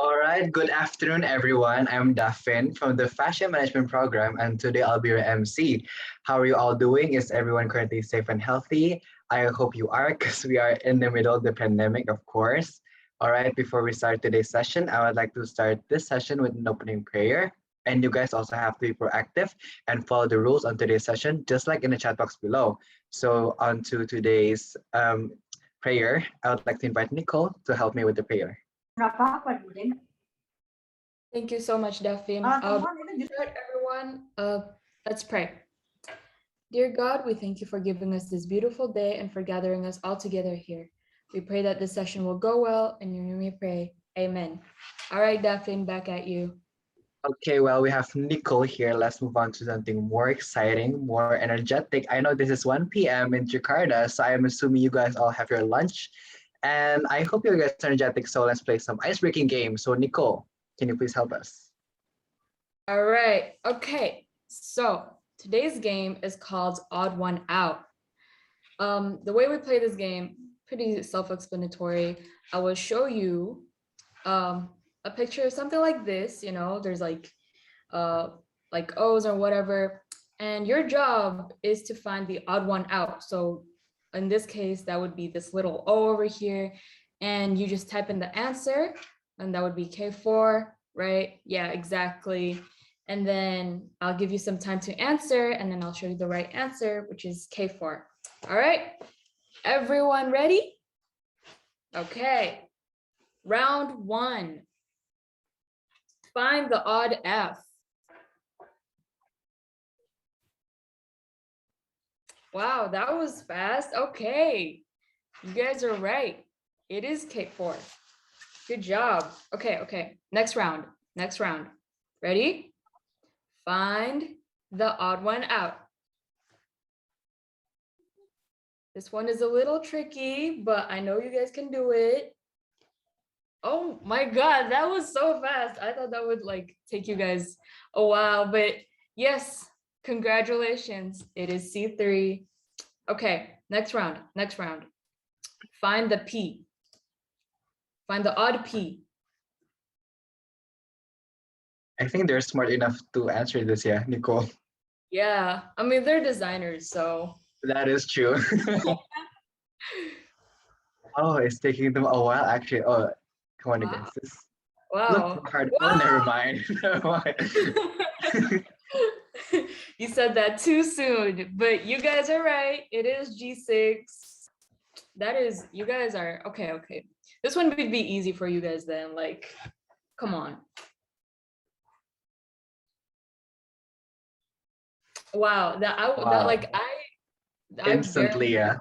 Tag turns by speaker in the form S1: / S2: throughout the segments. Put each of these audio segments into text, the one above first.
S1: All right, good afternoon, everyone. I'm Dafin from the Fashion Management Program, and today I'll be your MC. How are you all doing? Is everyone currently safe and healthy? I hope you are, because we are in the middle of the pandemic, of course. All right, before we start today's session, I would like to start this session with an opening prayer. And you guys also have to be proactive and follow the rules on today's session, just like in the chat box below. So, on to today's prayer, I would like to invite Nicole to help me with the prayer.
S2: Thank you so much, Daphne. Everyone, let's pray. Dear God, we thank you for giving us this beautiful day and for gathering us all together here. We pray that this session will go well, and in your name we pray. Amen. All right, Daphne, back at you.
S1: Okay, well, we have Nicole here. Let's move on to something more exciting, more energetic. I know this is 1 p.m. in Jakarta, so I'm assuming you guys all have your lunch. And I hope you guys are energetic, so let's play some ice-breaking games. So Nicole, can you please help us?
S2: All right, okay. So today's game is called Odd One Out. The way we play this game, pretty self-explanatory. I will show you a picture of something like this, there's like O's or whatever, and your job is to find the odd one out. So in this case, that would be this little O over here, and you just type in the answer, and that would be K4, right? Yeah, exactly. And then I'll give you some time to answer, and then I'll show you the right answer, which is K4. All right, everyone ready? Okay, round one. Find the odd F. Wow, that was fast. Okay, you guys are right. It is K4. Good job. Okay. Next round. Ready? Find the odd one out. This one is a little tricky, but I know you guys can do it. Oh my God, that was so fast. I thought that would take you guys a while, but yes, congratulations. It is C3. Okay, next round. Find the P. Find the odd P.
S1: I think they're smart enough to answer this, yeah, Nicole.
S2: Yeah, I mean, they're designers, so.
S1: That is true. Oh, it's taking them a while, actually. Oh, come on, guys.
S2: Wow.
S1: Look hard.
S2: Wow.
S1: Oh, never mind.
S2: You said that too soon, but you guys are right. It is G6. That is, you guys are, okay. This one would be easy for you guys then, come on. Wow,
S1: Instantly, yeah.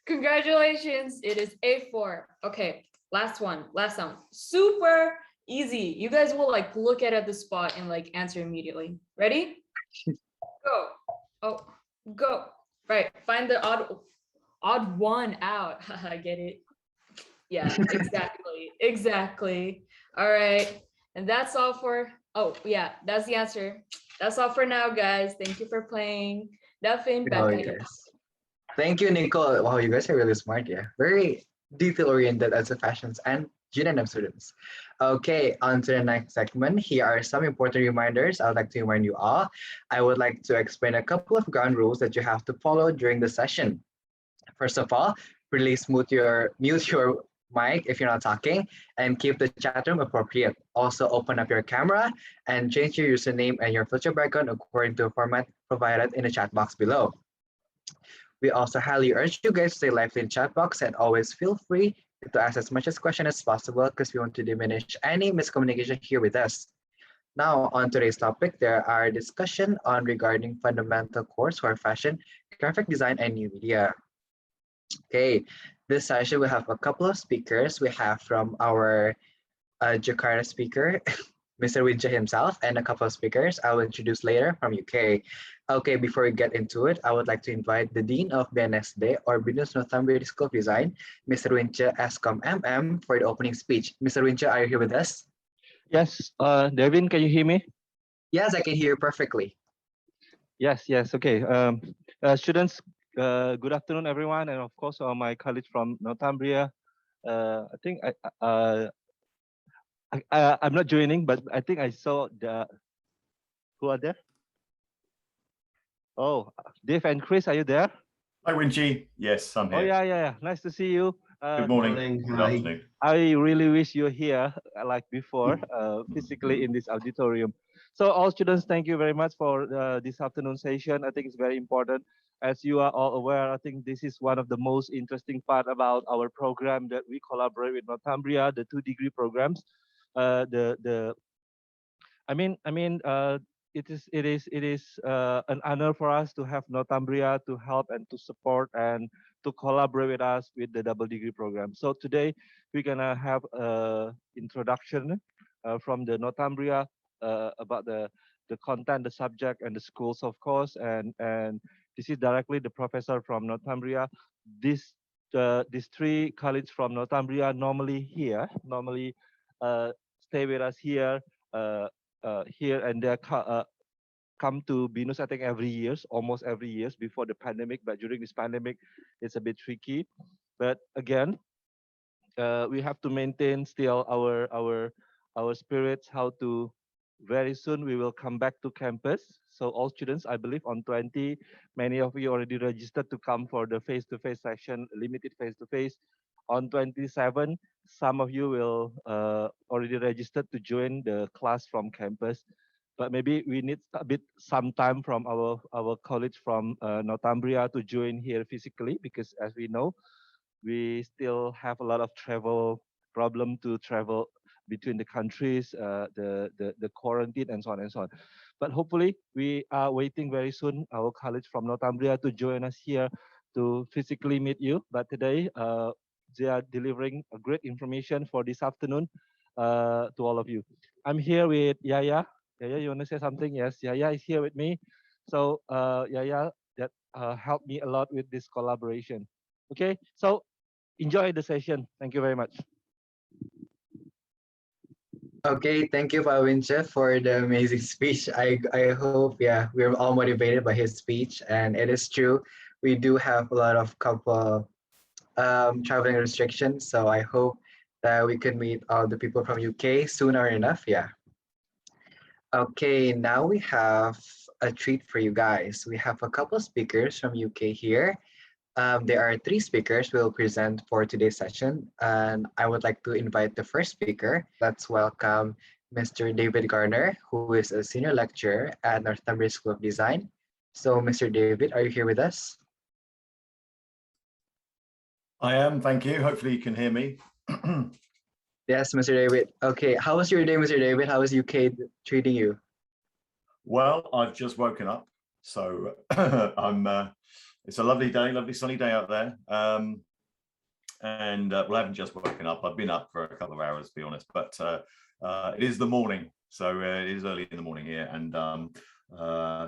S2: Congratulations, it is A4. Okay, last one. Super easy. You guys will look at the spot and answer immediately. Ready? Go. Oh, go. Right, find the odd one out. I get it. Yeah, exactly. All right, and that's all for, yeah, that's the answer. That's all for now, guys. Thank you for playing. Daphne, back at you.
S1: Thank you, Nicole. Wow, you guys are really smart, yeah. Very detail-oriented as a fashions and GNM students. Okay, on to the next segment. Here are some important reminders I would like to remind you all. I would like to explain a couple of ground rules that you have to follow during the session. First of all, please mute your mic if you're not talking, and keep the chat room appropriate. Also, open up your camera and change your username and your filter background according to the format provided in the chat box below. We also highly urge you guys to stay lively in chat box and always feel free to ask as much as questions as possible because we want to diminish any miscommunication here with us. Now, on today's topic, there are discussion on regarding fundamental course for fashion, graphic design, and new media. Okay, this session we have a couple of speakers. We have from our Jakarta speaker, Mr. Winja himself, and a couple of speakers I'll introduce later from UK. Okay, before we get into it, I would like to invite the Dean of BNSD or BINUS Northumbria School of Design, Mr. Winja Escom MM, for the opening speech. Mr. Winja, are you here with us?
S3: Yes, Devin, can you hear me?
S1: Yes, I can hear you perfectly.
S3: Yes, okay. Students, good afternoon, everyone, and of course, all my colleagues from Northumbria. I think I'm not joining, but I think I saw the who are there. Oh, Dave and Chris, are you there?
S4: Hi, Winchi. Yes, I'm here.
S3: Oh yeah. Nice to see you.
S4: Good morning. Good afternoon.
S3: I really wish you're here like before, physically in this auditorium. So all students, thank you very much for this afternoon session. I think it's very important. As you are all aware, I think this is one of the most interesting part about our program that we collaborate with Northumbria, the 2-degree programs. The it is an honor for us to have Northumbria to help and to support and to collaborate with us with the double degree program. So today we're gonna have a introduction from the Northumbria about the content, the subject, and the schools, of course. And this is directly the professor from Northumbria. These three colleagues from Northumbria normally stay with us here. Here and there come to BINUS, I think almost every years before the pandemic, but during this pandemic, it's a bit tricky. But again, we have to maintain still our spirits, how to very soon we will come back to campus. So all students, I believe on 20, many of you already registered to come for the face-to-face session, limited face-to-face. On 27, some of you will already registered to join the class from campus, but maybe we need some time from our colleagues from Northumbria to join here physically, because as we know, we still have a lot of travel problem to travel between the countries, the quarantine and so on and so on. But hopefully we are waiting very soon our colleagues from Northumbria to join us here to physically meet you. But today they are delivering a great information for this afternoon to all of you. I'm here with Yaya. Yaya, you want to say something? Yes, Yaya is here with me. So Yaya that helped me a lot with this collaboration. Okay, so enjoy the session. Thank you very much.
S1: Okay, thank you, Pawincha, for the amazing speech. I hope, yeah, we're all motivated by his speech, and it is true. We do have a lot of couple traveling restrictions, so I hope that we could meet all the people from UK sooner enough. Yeah. Okay, now we have a treat for you guys. We have a couple speakers from UK here. There are three speakers we'll present for today's session, and I would like to invite the first speaker. Let's welcome Mr. David Garner, who is a senior lecturer at Northumbria School of Design. So, Mr. David, are you here with us?
S4: I am, thank you. Hopefully you can hear me.
S1: Yes, Mr. David. Okay, how was your day, Mr. David? How is UK treating you?
S4: Well, I've just woken up, so it's a lovely day, lovely sunny day out there. Well, I haven't just woken up. I've been up for a couple of hours, to be honest, but it is the morning, so it is early in the morning here, and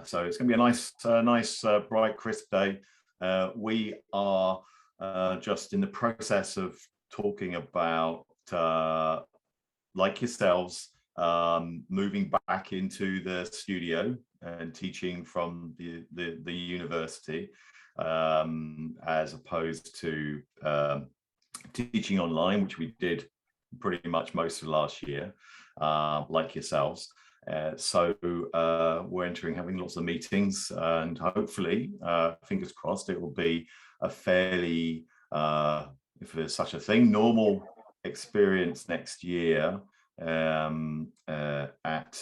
S4: so it's going to be a nice, bright, crisp day. We are just in the process of talking about, like yourselves, moving back into the studio and teaching from the university, as opposed to teaching online, which we did pretty much most of last year, like yourselves. So we're having lots of meetings, and hopefully, fingers crossed, it will be a fairly, if there's such a thing, normal experience next year at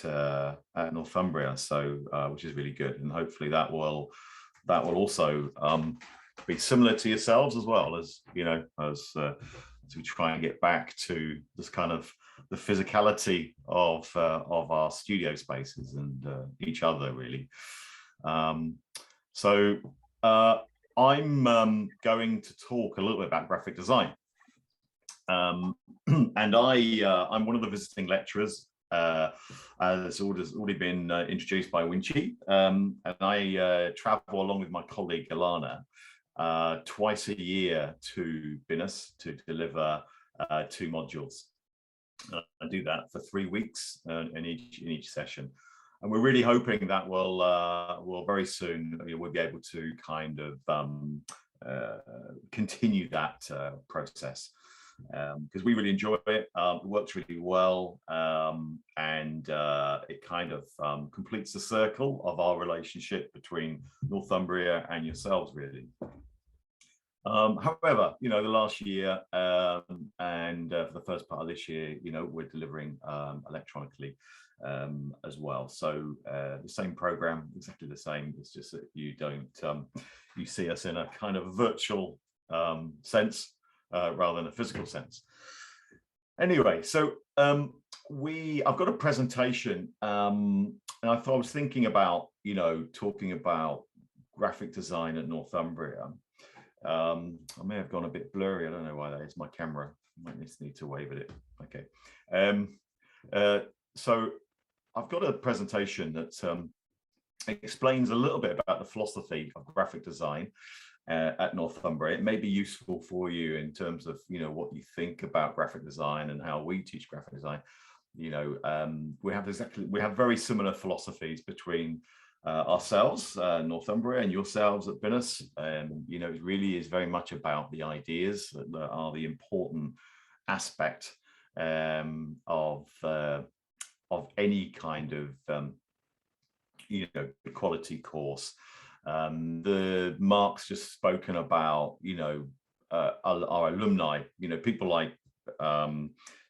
S4: Northumbria. So which is really good, and hopefully that will also be similar to yourselves, as well as, you know, as we try and get back to this kind of the physicality of our studio spaces and each other, really. So I'm going to talk a little bit about graphic design. And I'm one of the visiting lecturers, as already been introduced by Winchi, and I travel along with my colleague Alana twice a year to BINUS to deliver 2 modules. I do that for 3 weeks in each session, and we're really hoping that we'll very soon we'll be able to kind of continue that process. because we really enjoy it. It works really well, and it kind of completes the circle of our relationship between Northumbria and yourselves, really. However, the last year and for the first part of this year, we're delivering electronically as well. So the same program, exactly the same. It's just that you don't, you see us in a kind of virtual sense rather than a physical sense. Anyway, so I've got a presentation, and I thought I was thinking about, talking about graphic design at Northumbria. I may have gone a bit blurry. I don't know why that is. My camera might need to wave at it. Okay. So I've got a presentation that explains a little bit about the philosophy of graphic design at Northumbria. It may be useful for you in terms of, what you think about graphic design and how we teach graphic design. We have very similar philosophies between ourselves, Northumbria, and yourselves at BINUS. It really is very much about the ideas that are the important aspect of any kind of quality course. The Mark's just spoken about our alumni, people like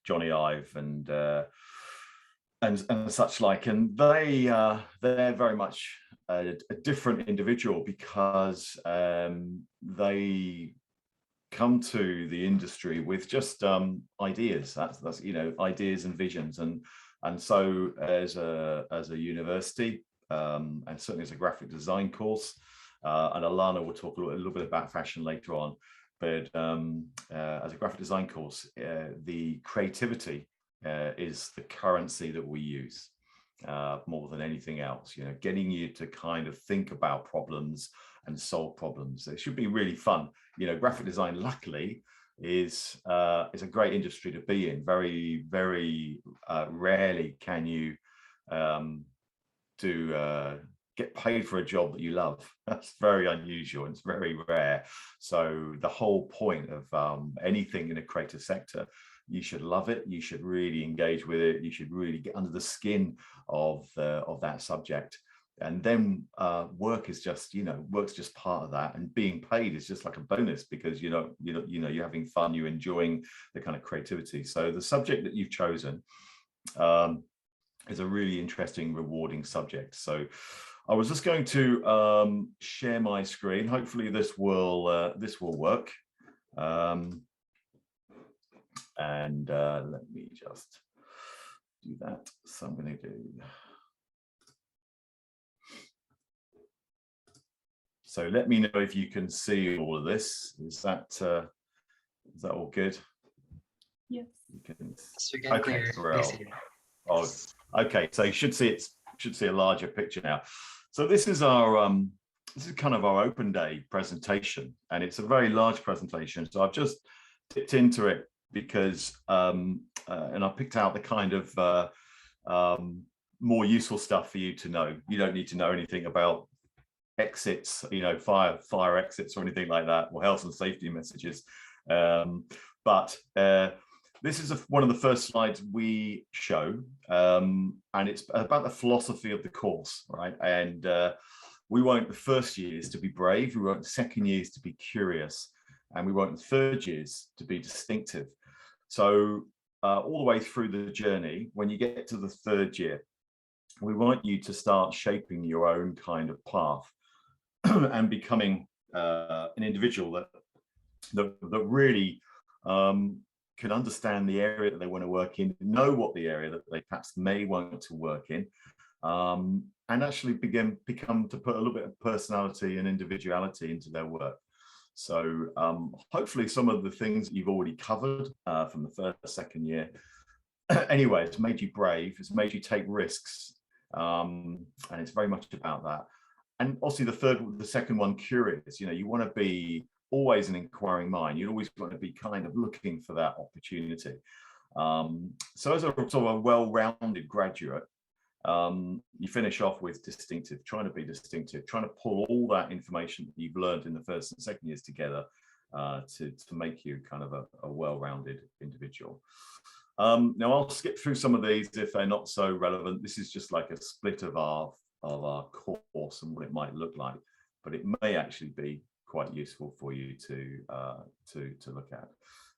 S4: Johnny Ive and such like, and they're very much a different individual because they come to the industry with just ideas. That's ideas and visions, and so as a university, and certainly as a graphic design course, and Alana will talk a little bit about fashion later on, but as a graphic design course, the creativity is the currency that we use more than anything else. Getting you to kind of think about problems and solve problems. It should be really fun. Graphic design, luckily, is a great industry to be in. Very, very rarely can you get paid for a job that you love. That's very unusual. It's very rare. So the whole point of anything in a creative sector, you should love it. You should really engage with it. You should really get under the skin of that subject. And then work's just part of that. And being paid is just like a bonus because you're having fun, you're enjoying the kind of creativity. So the subject that you've chosen is a really interesting, rewarding subject. So I was just going to share my screen. Hopefully this will work. And let me just do that. So I'm going to do. So let me know if you can see all of this. Is that all good?
S2: Yes.
S1: You can clearly see it.
S4: Oh, okay. So you should see a larger picture now. So this is our this is kind of our open day presentation, and it's a very large presentation. So I've just dipped into it because and I picked out the kind of more useful stuff for you to know. You don't need to know anything about exits, fire exits or anything like that, or health and safety messages. But this is one of the first slides we show, and it's about the philosophy of the course, right? And we want the first years to be brave, we want the second years to be curious, and we want the third years to be distinctive. So all the way through the journey, when you get to the third year, we want you to start shaping your own kind of path and becoming an individual that really can understand the area that they want to work in, know what the area that they perhaps may want to work in, and actually become to put a little bit of personality and individuality into their work. So hopefully some of the things that you've already covered from the first, second year, anyway, it's made you brave, it's made you take risks, and it's very much about that. And obviously the second one, curious. You want to be always an inquiring mind. You always want to be kind of looking for that opportunity. So as a sort of a well-rounded graduate, you finish off with distinctive, trying to be distinctive, trying to pull all that information that you've learned in the first and second years together to make you kind of a well-rounded individual. Now I'll skip through some of these if they're not so relevant. This is just like a split of our course and what it might look like, but it may actually be quite useful for you to look at.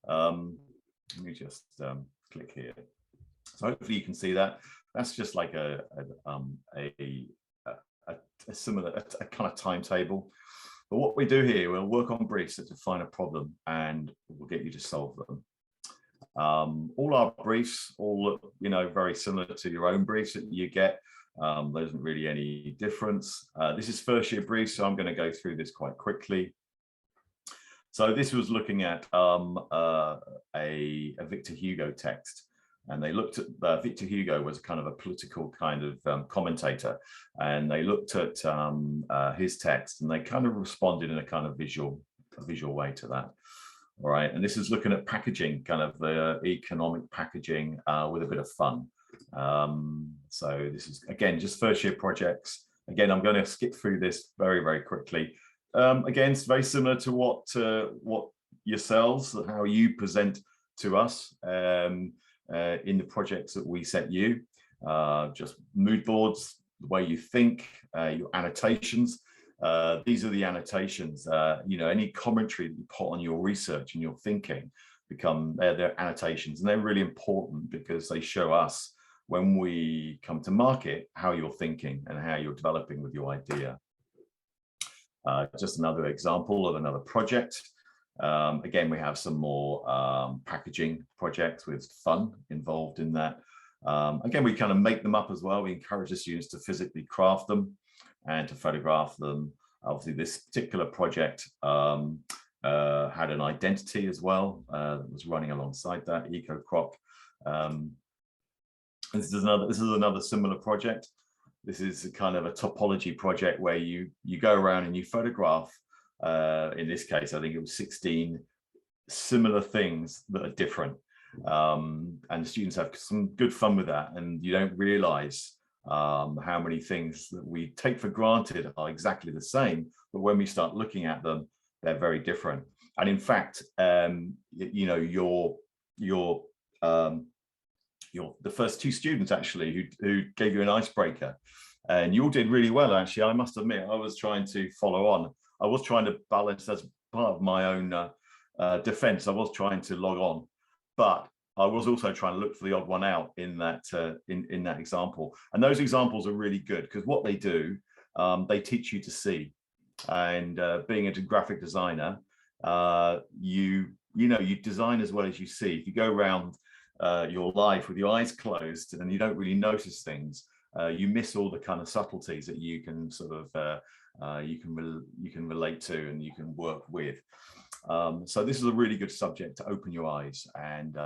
S4: Let me just click here. So hopefully you can see that. That's just like a similar kind of timetable. But what we do here, we'll work on briefs that define a problem and we'll get you to solve them. All our briefs all look, very similar to your own briefs that you get. There isn't really any difference. This is first year brief, so I'm going to go through this quite quickly. So this was looking at a Victor Hugo text, and they looked at Victor Hugo was kind of a political kind of commentator, and they looked at his text, and they kind of responded in a kind of visual way to that. All right, and this is looking at packaging, kind of the economic packaging with a bit of fun. So this is, again, just first year projects. Again, I'm going to skip through this very, very quickly. Again, it's very similar to what yourselves, how you present to us in the projects that we set you. Just mood boards, the way you think, your annotations. These are the annotations. Any commentary that you put on your research and your thinking become they're annotations, and they're really important because they show us when we come to market how you're thinking and how you're developing with your idea. Just another example of another project. Again, we have some more packaging projects with fun involved in that. Again, we kind of make them up as well. We encourage the students to physically craft them and to photograph them. Obviously, this particular project had an identity as well that was running alongside that, EcoCroc. This is another similar project. This is a kind of a topology project where you go around and you photograph, in this case, I think it was 16 similar things that are different. And the students have some good fun with that, and you don't realize how many things that we take for granted are exactly the same, but when we start looking at them, they're very different. And in fact, the first two students actually who gave you an icebreaker, and you all did really well. Actually, I must admit, I was trying to follow on. I was trying to balance as part of my own defense. I was trying to log on, but I was also trying to look for the odd one out in that in that example. And those examples are really good because what they do, they teach you to see. And being a graphic designer, you design as well as you see. If you go around your life with your eyes closed and you don't really notice things, you miss all the kind of subtleties that you can sort of you can relate to and you can work with. So this is a really good subject to open your eyes, and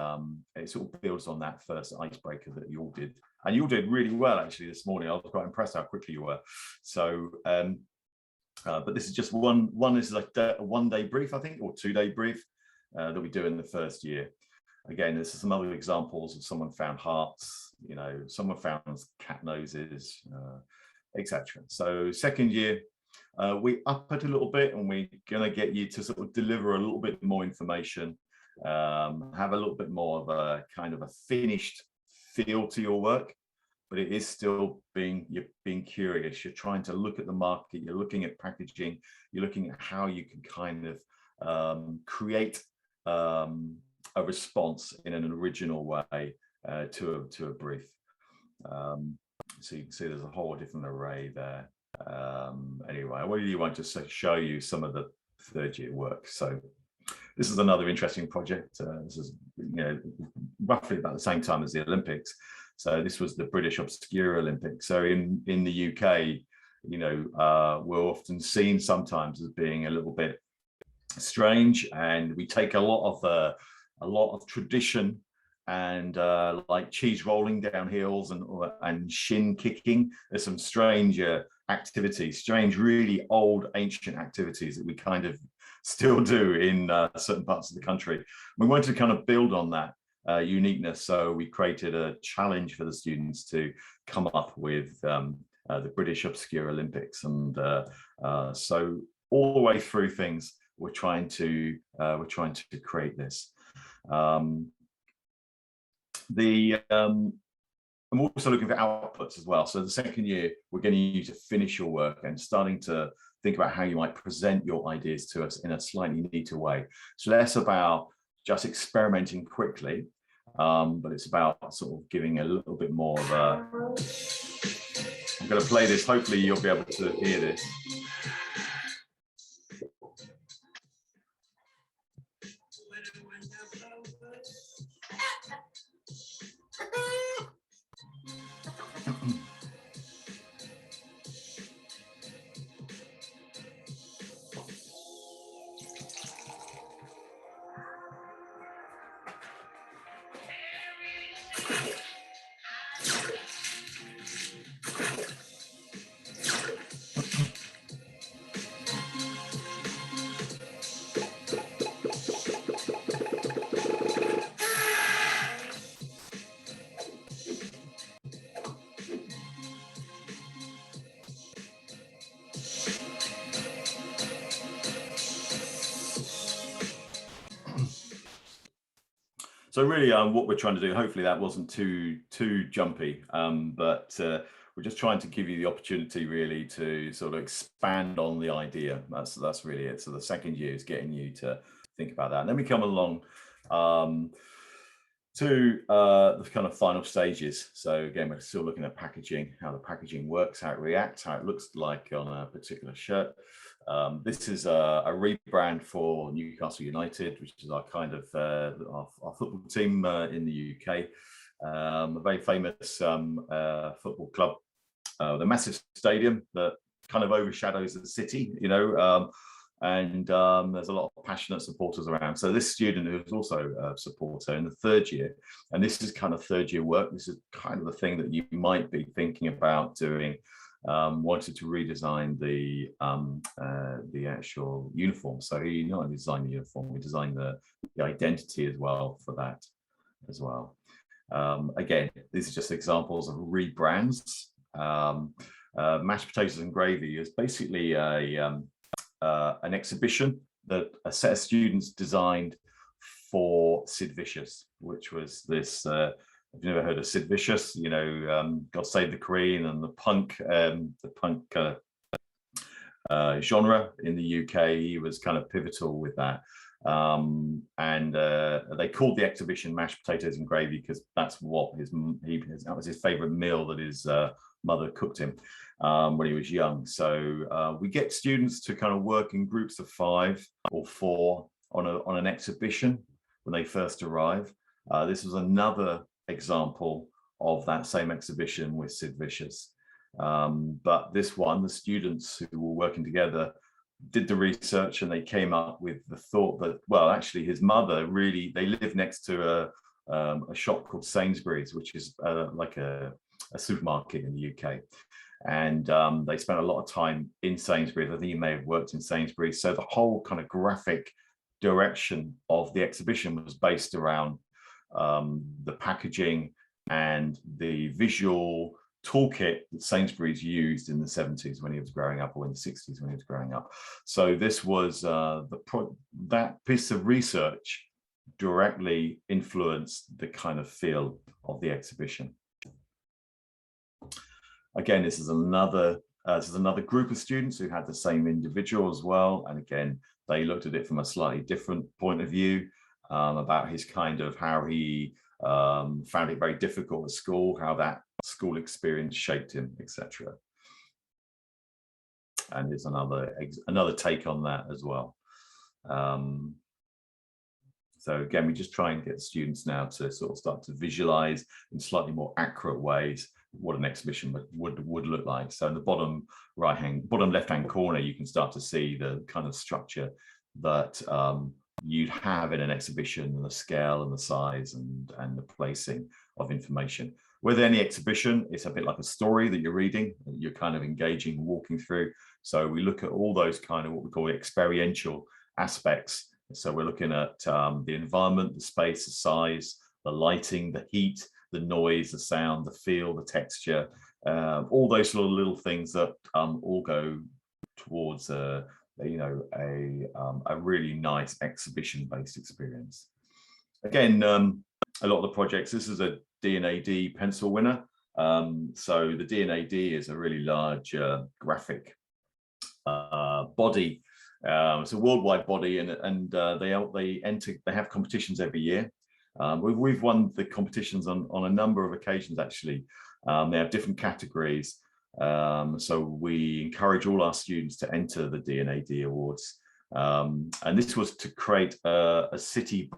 S4: it sort of builds on that first icebreaker that you all did, and you all did really well actually this morning. I was quite impressed how quickly you were. So but this is just one. This is like a one-day brief, I think, or two-day brief that we do in the first year. Again, this is some other examples of someone found hearts, someone found cat noses, etc. So second year, we up it a little bit, and we're going to get you to sort of deliver a little bit more information, have a little bit more of a kind of a finished feel to your work, but it is still you're being curious. You're trying to look at the market, you're looking at packaging, you're looking at how you can kind of create a response in an original way to a brief. So you can see there's a whole different array there. Anyway, I really want to show you some of the third year work. So this is another interesting project. This is roughly about the same time as the Olympics. So this was the British Obscure Olympics. So in the UK, we're often seen sometimes as being a little bit strange, and we take a lot of tradition and like cheese rolling down hills and shin kicking. There's some strange activities, really old ancient activities that we kind of still do in certain parts of the country. We wanted to kind of build on that uniqueness, so we created a challenge for the students to come up with the British Obscure Olympics, and so all the way through things we're trying to create this. I'm also looking for outputs as well. So the second year, we're getting you to finish your work and starting to think about how you might present your ideas to us in a slightly neater way. It's less about just experimenting quickly, but it's about sort of giving a little bit more of a... I'm going to play this. Hopefully you'll be able to hear this. So really, what we're trying to do, hopefully that wasn't too jumpy, but we're just trying to give you the opportunity really to sort of expand on the idea. That's really it. So the second year is getting you to think about that. And then we come along to the kind of final stages. So again, we're still looking at packaging, how the packaging works, how it reacts, how it looks like on a particular shirt. This is a rebrand for Newcastle United, which is our kind of our football team in the UK. A very famous football club. The massive stadium that kind of overshadows the city, you know, and there's a lot of passionate supporters around. So this student who's also a supporter in the third year, and this is kind of third year work. This is kind of the thing that you might be thinking about doing. Wanted to redesign the actual uniform. So he not only designed the uniform, we designed the identity as well for that as well. Again, these are just examples of rebrands. Mashed potatoes and gravy is basically an exhibition that a set of students designed for Sid Vicious, which was this. I've never heard of Sid Vicious, you know, God Save the Queen and the punk genre in the UK. He was kind of pivotal with that. And they called the exhibition Mashed Potatoes and Gravy because that's what that was his favorite meal that his mother cooked him when he was young. So we get students to kind of work in groups of 5 or 4 on an exhibition when they first arrive. This was another example of that same exhibition with Sid Vicious. But this one, the students who were working together did the research and they came up with the thought that, well, actually his mother really, they live next to a shop called Sainsbury's, which is like a supermarket in the UK. And they spent a lot of time in Sainsbury's. I think he may have worked in Sainsbury's. So the whole kind of graphic direction of the exhibition was based around the packaging and the visual toolkit that Sainsbury's used in the 70s when he was growing up, or in the 60s when he was growing up. So this was that piece of research directly influenced the kind of feel of the exhibition. Again, this is another group of students who had the same individual as well, and again they looked at it from a slightly different point of view. About his kind of how he found it very difficult at school, how that school experience shaped him, etc. And there's another take on that as well. So again, we just try and get students now to sort of start to visualize in slightly more accurate ways what an exhibition would look like. So in the bottom left-hand corner, you can start to see the kind of structure that you'd have in an exhibition, and the scale and the size and the placing of information. With any exhibition, it's a bit like a story that you're reading, you're kind of engaging, walking through. So we look at all those kind of what we call experiential aspects. So we're looking at the environment, the space, the size, the lighting, the heat, the noise, the sound, the feel, the texture, all those little things that all go towards you know, a really nice exhibition-based experience. Again, a lot of the projects, this is a DNAD pencil winner. So the DNAD is a really large graphic body. It's a worldwide body, and they have competitions every year. We've won the competitions on a number of occasions, actually. They have different categories. So we encourage all our students to enter the DNAD Awards. And this was to create a city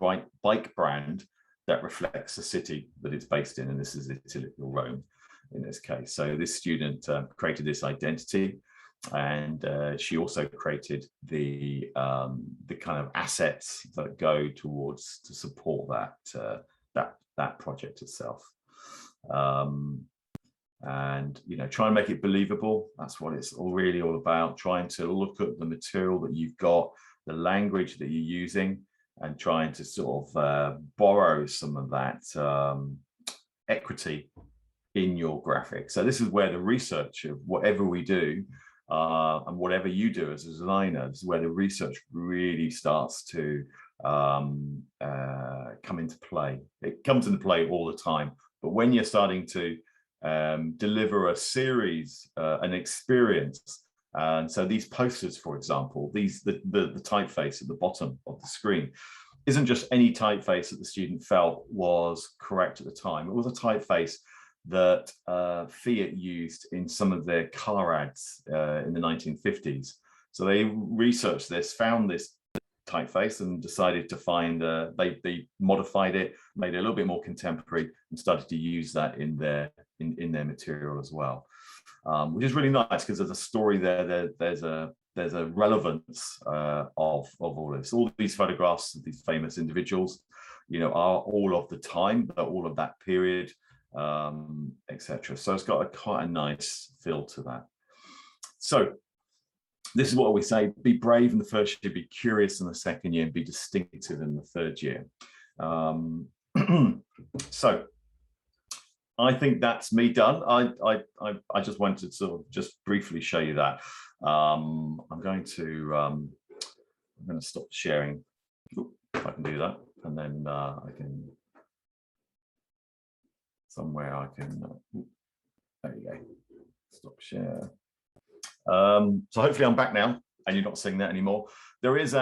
S4: bike brand that reflects the city that it's based in. And this is Italy or Rome in this case. So this student created this identity, and she also created the kind of assets that go towards to support that project itself. And you know, try and make it believable. That's what it's really all about, trying to look at the material that you've got, the language that you're using, and trying to sort of borrow some of that equity in your graphics. So this is where the research of whatever we do and whatever you do as a designer, this is where the research really starts to come into play. It comes into play all the time, but when you're starting to deliver a series, an experience, and so these posters, for example, the typeface at the bottom of the screen isn't just any typeface that the student felt was correct at the time. It was a typeface that Fiat used in some of their car ads in the 1950s. So they researched this, found this typeface, and decided to find, they modified it, made it a little bit more contemporary, and started to use that in their material as well, which is really nice because there's a story there. There's a relevance of all this. All these photographs of these famous individuals, you know, are all of the time, but all of that period, etc. So it's got quite a nice feel to that. So this is what we say: be brave in the first year, be curious in the second year, and be distinctive in the third year. So I think that's me done. I just wanted to sort of just briefly show you that. I'm going to stop sharing, if I can do that, and then I can somewhere I can. There you go. Stop share. So hopefully I'm back now, and you're not seeing that anymore. There is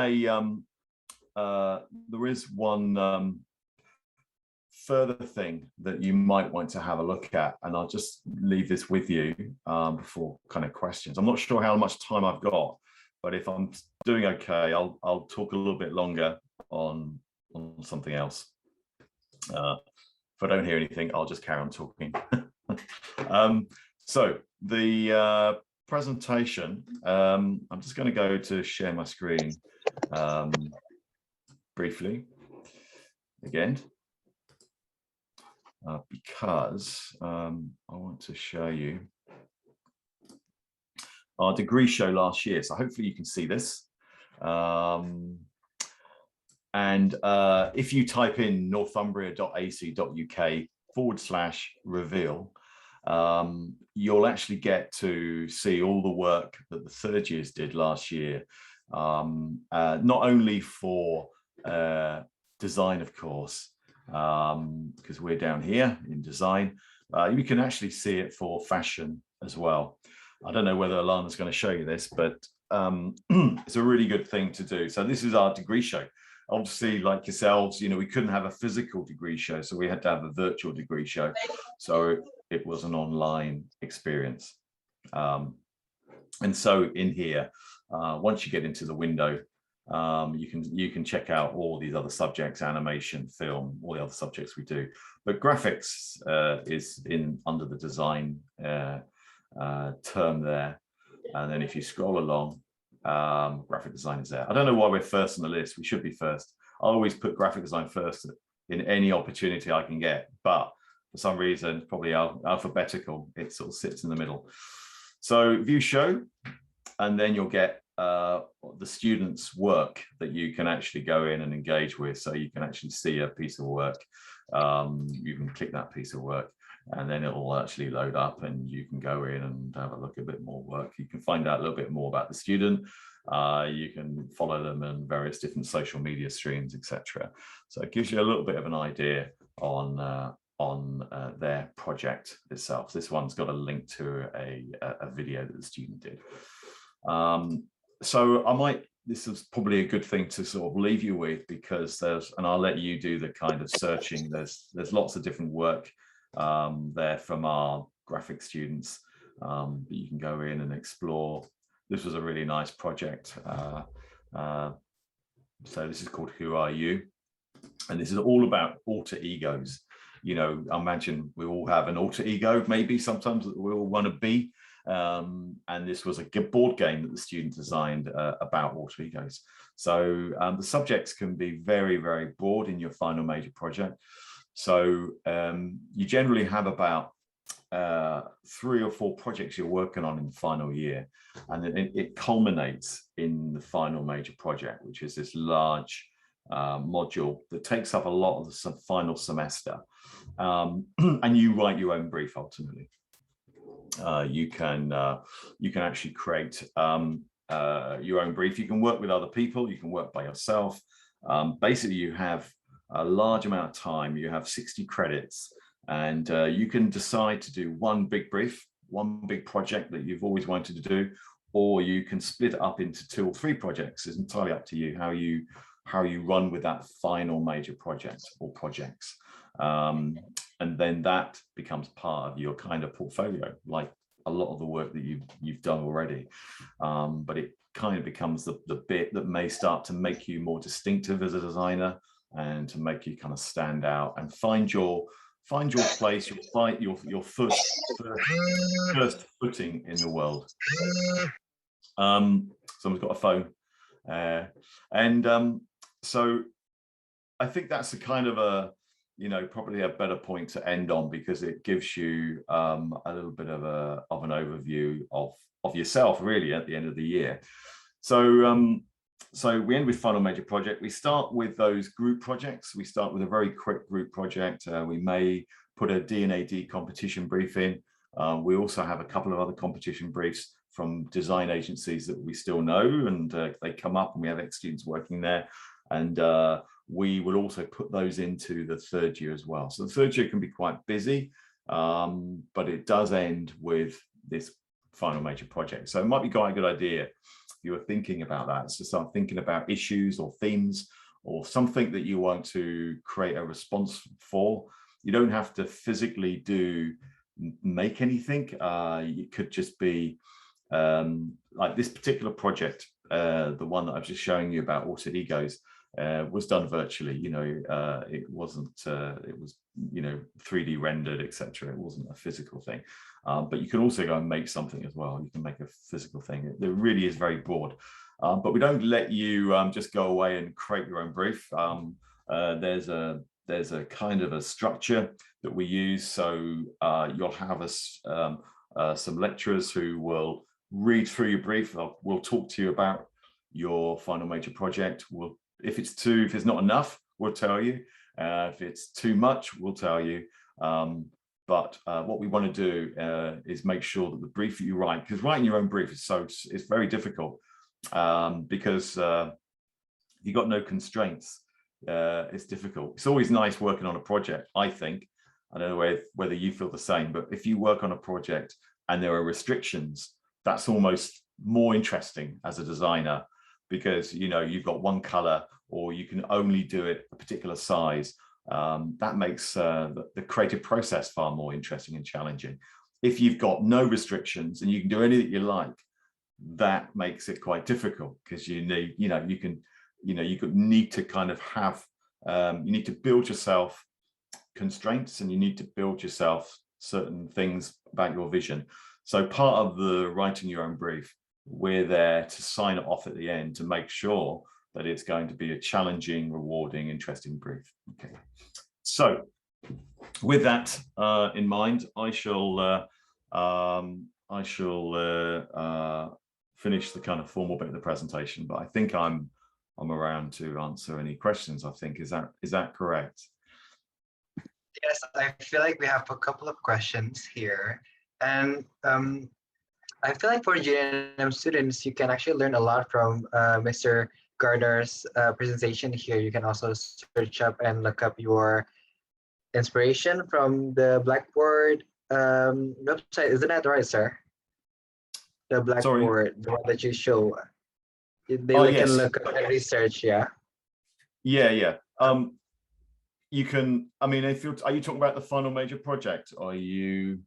S4: one further thing that you might want to have a look at, and I'll just leave this with you before kind of questions. I'm not sure how much time I've got, but if I'm doing okay, I'll talk a little bit longer on something else. If I don't hear anything, I'll just carry on talking. So the presentation, I'm just going to go to share my screen briefly again. Because I want to show you our degree show last year. So hopefully you can see this. And if you type in northumbria.ac.uk/reveal, you'll actually get to see all the work that the third years did last year, not only for design, of course, because we're down here in design. You can actually see it for fashion as well. I don't know whether Alana's going to show you this, but it's a really good thing to do. So this is our degree show. Obviously, like yourselves, you know, we couldn't have a physical degree show, so we had to have a virtual degree show. So it was an online experience. And so in here, once you get into the window, you can check out all these other subjects: animation, film, all the other subjects we do. But graphics is under the design term there. And then if you scroll along, graphic design is there. I don't know why we're first on the list. We should be first. I always put graphic design first in any opportunity I can get, but for some reason, probably alphabetical, it sort of sits in the middle. So view show, and then you'll get the students' work that you can actually go in and engage with. So you can actually see a piece of work. You can click that piece of work. and then it will actually load up and you can go in and have a look at a bit more work. You can find out a little bit more about the student. You can follow them in various different social media streams, etc. So it gives you a little bit of an idea on their project itself. This one's got a link to a video that the student did. So this is probably a good thing to sort of leave you with, because and I'll let you do the kind of searching. There's lots of different work there from our graphic students that you can go in and explore. This was a really nice project. So this is called Who Are You? And this is all about alter egos. You know, I imagine we all have an alter ego, maybe sometimes that we all want to be. And this was a board game that the student designed about alter egos. So the subjects can be very, very broad in your final major project. So you generally have about 3 or 4 projects you're working on in the final year, and it culminates in the final major project, which is this large module that takes up a lot of the final semester, and you write your own brief. Ultimately, you can actually create your own brief. You can work with other people, you can work by yourself. Basically, you have a large amount of time. You have 60 credits, and you can decide to do one big brief, one big project that you've always wanted to do, or you can split it up into 2 or 3 projects. It's entirely up to you how you run with that final major project or projects. And then that becomes part of your kind of portfolio, like a lot of the work that you've done already. But it kind of becomes the bit that may start to make you more distinctive as a designer, and to make you kind of stand out and find your place, your first footing in the world. Someone's got a phone, so I think that's a kind of a, you know, probably a better point to end on, because it gives you a little bit of an overview of yourself, really, at the end of the year. So we end with final major project. We start with those group projects. We start with a very quick group project. We may put a D&AD competition brief in. We also have a couple of other competition briefs from design agencies that we still know, and they come up, and we have ex-students working there. And we will also put those into the 3rd year as well. So the 3rd year can be quite busy, but it does end with this final major project. So it might be quite a good idea, if you were thinking about that, to start thinking about issues or themes or something that you want to create a response for. You don't have to physically make anything. It could just be like this particular project, the one that I was just showing you about alter egos, was done virtually. You know, it wasn't, it was, you know, 3D rendered, etc. It wasn't a physical thing. But you can also go and make something as well. You can make a physical thing. It really is very broad. But we don't let you just go away and create your own brief. There's a kind of a structure that we use. So you'll have some lecturers who will read through your brief. We'll talk to you about your final major project. If it's not enough, we'll tell you. If it's too much, we'll tell you. But what we want to do is make sure that the brief that you write, because writing your own brief is very difficult, because you've got no constraints. It's difficult. It's always nice working on a project, I think. I don't know whether you feel the same, but if you work on a project and there are restrictions, that's almost more interesting as a designer, because, you know, you've got one color, or you can only do it a particular size. That makes the creative process far more interesting and challenging. If you've got no restrictions and you can do anything you like, that makes it quite difficult, because you need, you need to kind of have, you need to build yourself constraints, and you need to build yourself certain things about your vision. So part of the writing your own brief, we're there to sign it off at the end to make sure that it's going to be a challenging, rewarding, interesting brief. Okay, so with that in mind, I shall finish the kind of formal bit of the presentation, but I think I'm around to answer any questions. I think is that correct?
S1: Yes, I feel like we have a couple of questions here. And I feel like for GNM students, you can actually learn a lot from Mr. Gardner's presentation here. You can also search up and look up your inspiration from the Blackboard website. Isn't that right, sir? The
S4: Sorry.
S1: Blackboard, the one that you show. They
S4: Oh,
S1: can
S4: yes.
S1: look up and research, yeah.
S4: Yeah. You can, I mean, if you're, are you talking about the final major project? Are you?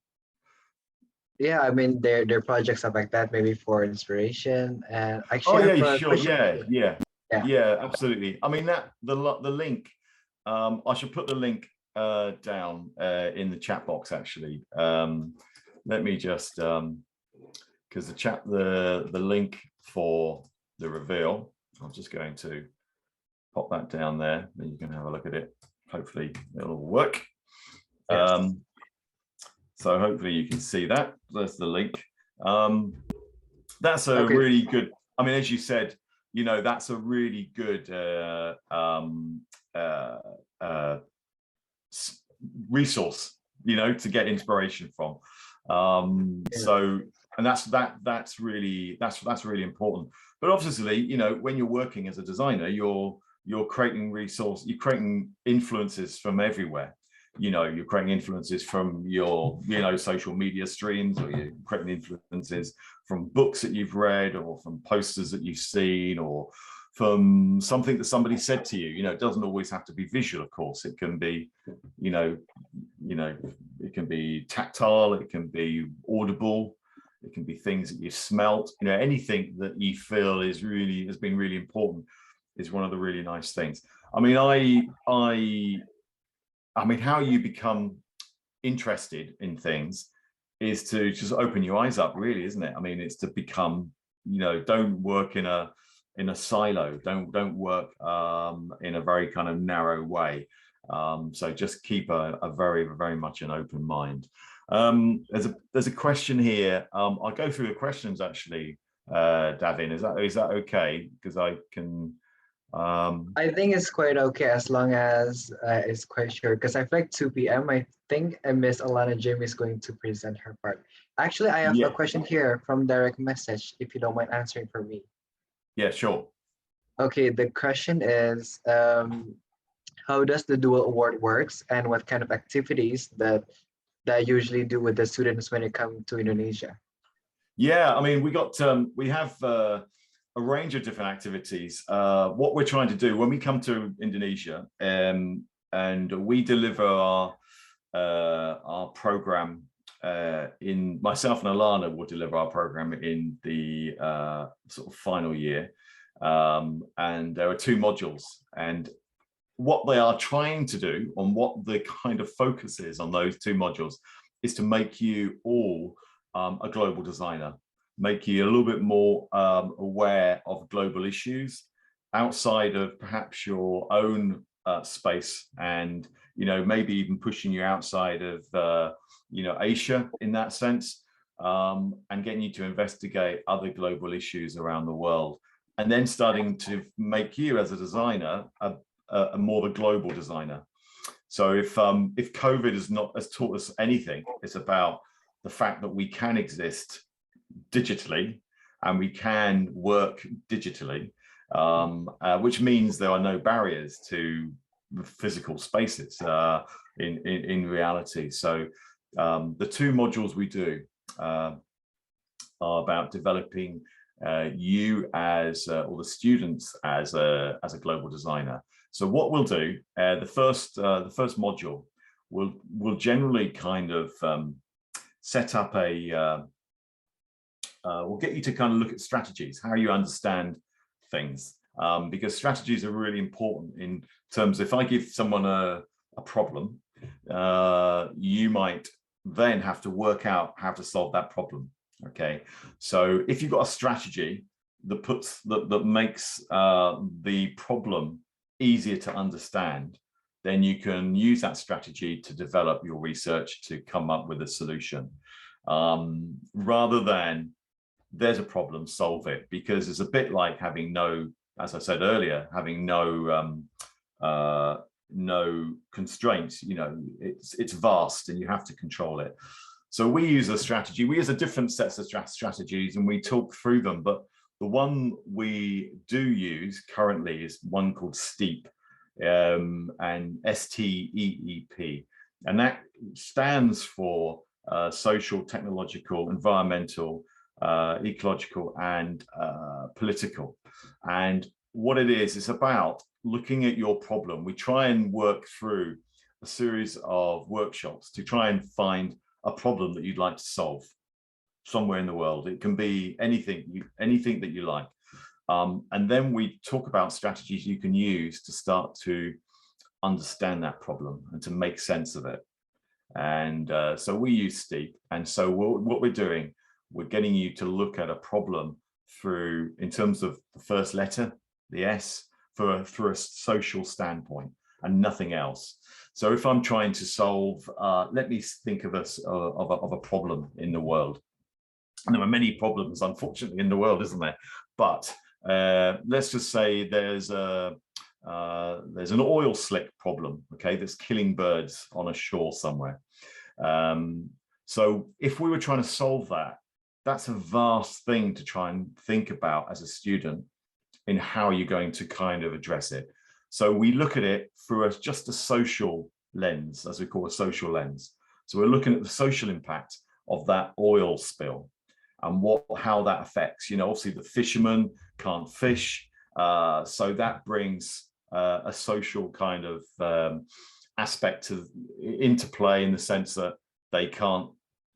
S1: Yeah, I mean, their projects stuff like that, maybe for inspiration. And
S4: Oh
S1: actually, I have
S4: yeah,
S1: a
S4: sure.
S1: question.
S4: Yeah, absolutely. I mean, that the link, I should put the link down in the chat box actually. Let me just because the link for the reveal, I'm just going to pop that down there, then you can have a look at it. Hopefully it'll work.
S1: Yes.
S4: So hopefully you can see that. There's the link. That's a
S1: Okay.
S4: really good, I mean, as you said, you know, that's a really good resource, you know, to get inspiration from. So, and that's really important. But obviously, you know, when you're working as a designer, you're creating you're creating influences from everywhere. You know, you're creating influences from your, you know, social media streams, or you're creating influences from books that you've read, or from posters that you've seen, or from something that somebody said to you. You know, it doesn't always have to be visual, of course. It can be, you know, it can be tactile, it can be audible, it can be things that you've smelt. You know, anything that you feel has been really important is one of the really nice things. I mean, I mean, how you become interested in things is to just open your eyes up, really, isn't it? I mean, it's to become, you know, don't work in a silo, don't work in a very kind of narrow way. So just keep a very much an open mind. There's a question here. I'll go through the questions actually, Davin. Is that okay? Because I can.
S1: I think it's quite okay as long as it's quite short, because I feel like 2 p.m. I think Miss Alana Jim is going to present her part. Actually, I have a question here from direct message, if you don't mind answering for me.
S4: Yeah, sure.
S1: Okay, the question is, how does the dual award works, and what kind of activities that I usually do with the students when it comes to Indonesia?
S4: Yeah, I mean, we have a range of different activities. What we're trying to do when we come to Indonesia, and we deliver our program in, myself and Alana will deliver our program in the sort of final year, and there are 2 modules, and what they are trying to do, and what the kind of focus is on those 2 modules, is to make you all a global designer, make you a little bit more aware of global issues outside of perhaps your own space, and, you know, maybe even pushing you outside of, you know, Asia in that sense, and getting you to investigate other global issues around the world, and then starting to make you as a designer a more of a global designer. So if COVID has taught us anything, it's about the fact that we can exist digitally and we can work digitally, which means there are no barriers to physical spaces in reality. So the 2 modules we do are about developing you as or the students as a global designer. So what we'll do, the first module will generally kind of set up a we'll get you to kind of look at strategies, how you understand things, because strategies are really important in terms, if I give someone a problem, you might then have to work out how to solve that problem. Okay, so if you've got a strategy that makes the problem easier to understand, then you can use that strategy to develop your research to come up with a solution, rather than there's a problem, solve it, because it's a bit like having no, as I said earlier, having no no constraints. You know, it's vast and you have to control it. So we use a strategy. We use a different sets of strategies, and we talk through them. But the one we do use currently is one called STEEP, and STEEP, and that stands for social, technological, environmental, ecological, and political. And what it is, it's about looking at your problem. We try and work through a series of workshops to try and find a problem that you'd like to solve somewhere in the world. It can be anything that you like. And then we talk about strategies you can use to start to understand that problem and to make sense of it. And so we use STEEP. And so what we're doing, we're getting you to look at a problem through, in terms of the first letter, the S, through a social standpoint and nothing else. So if I'm trying to solve, let me think of a problem in the world. And there are many problems, unfortunately, in the world, isn't there? But let's just say there's an oil slick problem, okay, that's killing birds on a shore somewhere. So if we were trying to solve that, that's a vast thing to try and think about as a student in how you're going to kind of address it. So we look at it through just a social lens, as we call a social lens. So we're looking at the social impact of that oil spill and how that affects, you know, obviously the fishermen can't fish. So that brings a social kind of aspect into play, in the sense that they can't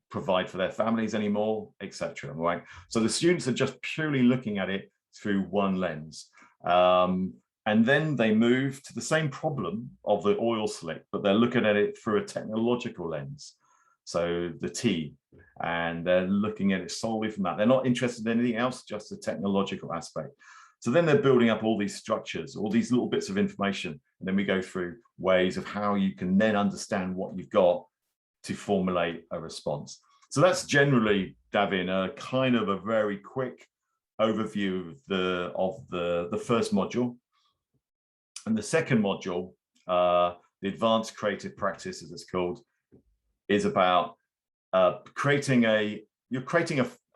S4: provide for their families anymore, etc. Right? So the students are just purely looking at it through one lens. And then they move to the same problem of the oil slick, but they're looking at it through a technological lens. So the T, and they're looking at it solely from that. They're not interested in anything else, just the technological aspect. So then they're building up all these structures, all these little bits of information. And then we go through ways of how you can then understand what you've got to formulate a response. So that's generally, Davin, a kind of a very quick overview of the first module. And the second module, the advanced creative practice, as it's called, is about creating a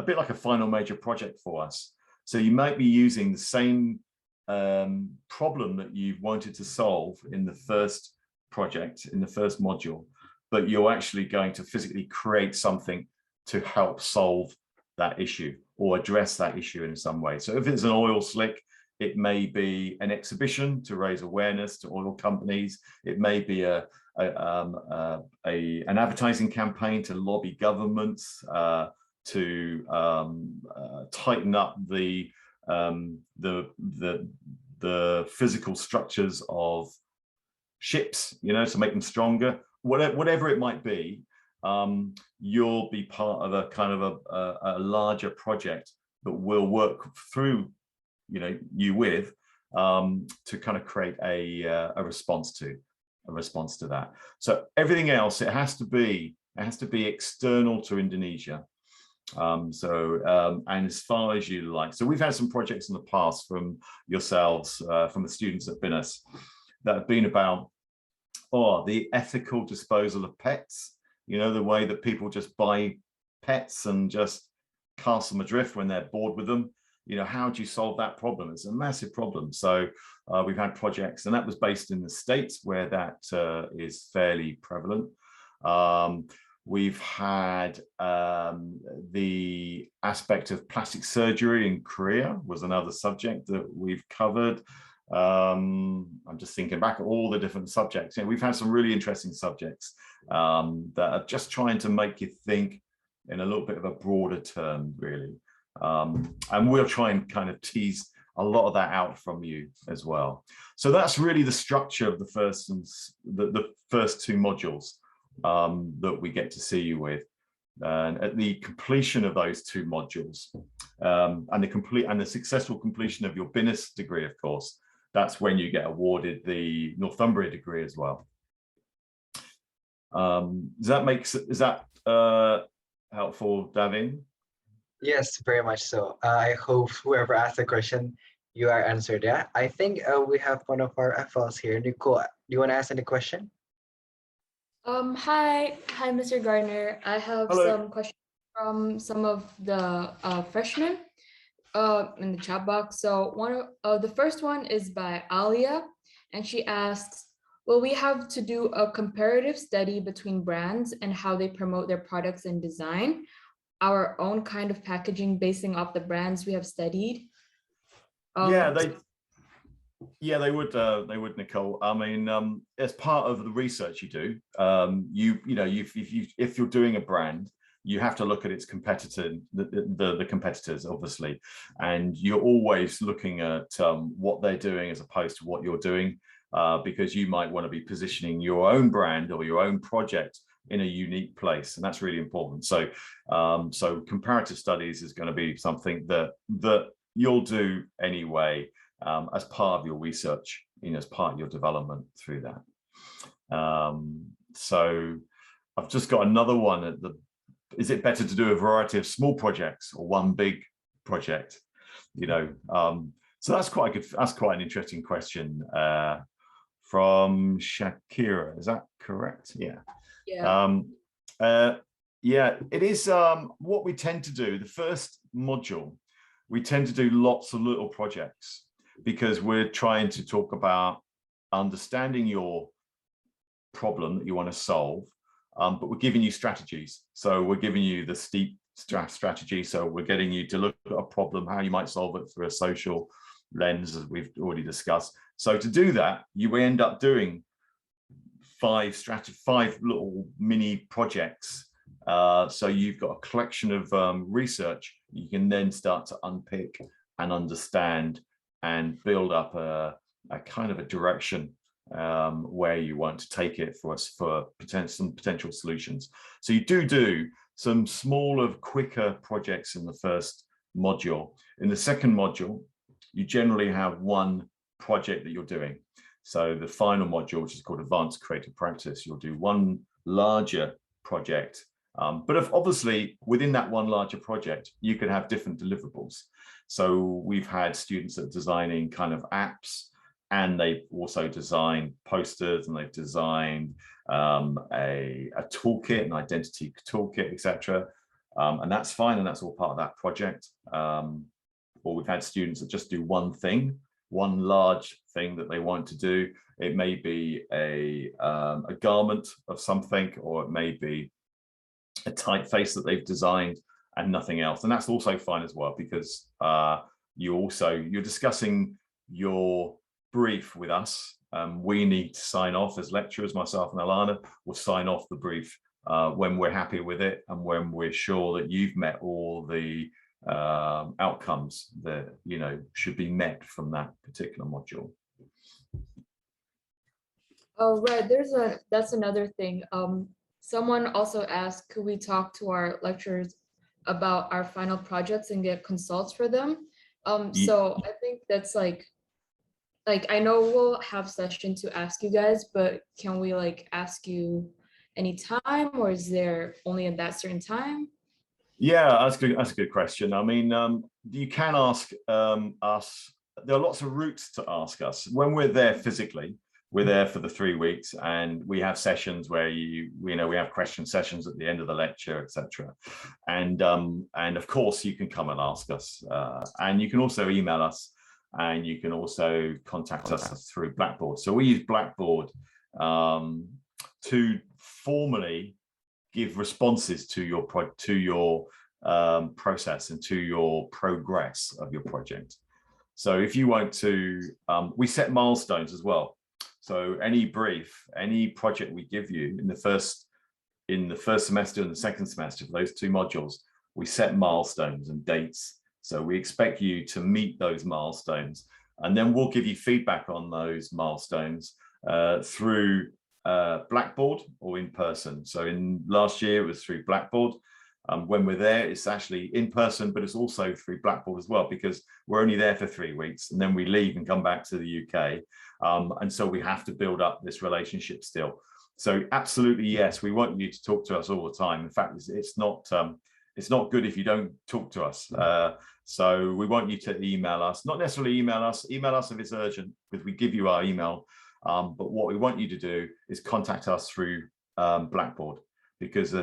S4: bit like a final major project for us. So you might be using the same problem that you wanted to solve in the first project, in the first module, but you're actually going to physically create something to help solve that issue or address that issue in some way. So if it's an oil slick, it may be an exhibition to raise awareness to oil companies. It may be an advertising campaign to lobby governments to tighten up the physical structures of ships, you know, to make them stronger. Whatever it might be, you'll be part of a kind of a larger project that we'll work through, you know, to kind of create a response to that. So everything else, it has to be external to Indonesia. And as far as you like. So we've had some projects in the past from yourselves, from the students at BINUS, that have been about the ethical disposal of pets. You know, the way that people just buy pets and just cast them adrift when they're bored with them. You know, how do you solve that problem? It's a massive problem. So we've had projects, and that was based in the States, where that is fairly prevalent. We've had the aspect of plastic surgery in Korea was another subject that we've covered. I'm just thinking back at all the different subjects. You know, we've had some really interesting subjects that are just trying to make you think in a little bit of a broader term, really. And we'll try and kind of tease a lot of that out from you as well. So that's really the structure of the first two modules that we get to see you with. And at the completion of those two modules, and the successful completion of your BINUS degree, of course, that's when you get awarded the Northumbria degree as well. Is that helpful, Davin?
S1: Yes, very much so. I hope whoever asked the question You are answered, yeah. I think we have one of our FLs here. Nicole, do you want to ask any question?
S2: Hi, Mr. Gardner. I have
S4: Hello.
S2: some questions from some of the freshmen in the chat box. So the first one is by Alia, and she asks, will we have to do a comparative study between brands and how they promote their products and design, our own kind of packaging basing off the brands we have studied?
S4: Yeah, they would, Nicole. I mean, as part of the research you do, if you're doing a brand, you have to look at its competitor, the competitors, obviously, and you're always looking at what they're doing as opposed to what you're doing, because you might want to be positioning your own brand or your own project in a unique place, and that's really important. So, so comparative studies is going to be something that you'll do anyway, as part of your research, as part of your development through that. So I've just got another one at the, is it better to do a variety of small projects or one big project? So that's quite an interesting question from Shakira. Is that correct? Yeah.
S2: Yeah.
S4: Yeah, it is what we tend to do. The first module, we tend to do lots of little projects because we're trying to talk about understanding your problem that you want to solve, but we're giving you strategies. So we're giving you the STEEP strategy. So we're getting you to look at a problem, how you might solve it through a social lens, as we've already discussed. So to do that, you end up doing five little mini projects. So you've got a collection of research you can then start to unpick and understand and build up a kind of a direction where you want to take it for some potential solutions. So you do some smaller, quicker projects in the first module. In the second module, you generally have one project that you're doing. So the final module, which is called Advanced Creative Practice, you'll do one larger project. But obviously, within that one larger project, you can have different deliverables. So we've had students that are designing kind of apps, and they've also designed posters, and they've designed a toolkit, an identity toolkit, etc. And that's fine, and that's all part of that project. Or we've had students that just do one thing, one large thing that they want to do. It may be a garment of something, or it may be a typeface that they've designed and nothing else. And that's also fine as well, because you're discussing your brief with us. We need to sign off as lecturers, myself and Alana will sign off the brief when we're happy with it and when we're sure that you've met all the outcomes that should be met from that particular module.
S2: Oh, right. That's another thing. Someone also asked, could we talk to our lecturers about our final projects and get consults for them? So I think that's like I know we'll have session to ask you guys, but can we ask you anytime, or is there only at that certain time?
S4: Yeah, that's good. That's a good question. I mean, you can ask us. There are lots of routes to ask us. When we're there physically, we're there for the 3 weeks, and we have sessions where we have question sessions at the end of the lecture, etc. And of course, you can come and ask us, and you can also email us, and you can also contact us through Blackboard. So we use Blackboard to formally give responses to your process and to your progress of your project. So if you want to, we set milestones as well. So any brief, any project we give you in the first semester and the second semester for those 2 modules, we set milestones and dates. So we expect you to meet those milestones, and then we'll give you feedback on those milestones through Blackboard or in person. So in last year it was through Blackboard. When we're there, it's actually in person, but it's also through Blackboard as well, because we're only there for 3 weeks and then we leave and come back to the UK. And so we have to build up this relationship still. So absolutely, yes, we want you to talk to us all the time. In fact, it's not it's not good if you don't talk to us. So we want you to email us, not necessarily email us if it's urgent, because we give you our email. But what we want you to do is contact us through Blackboard, because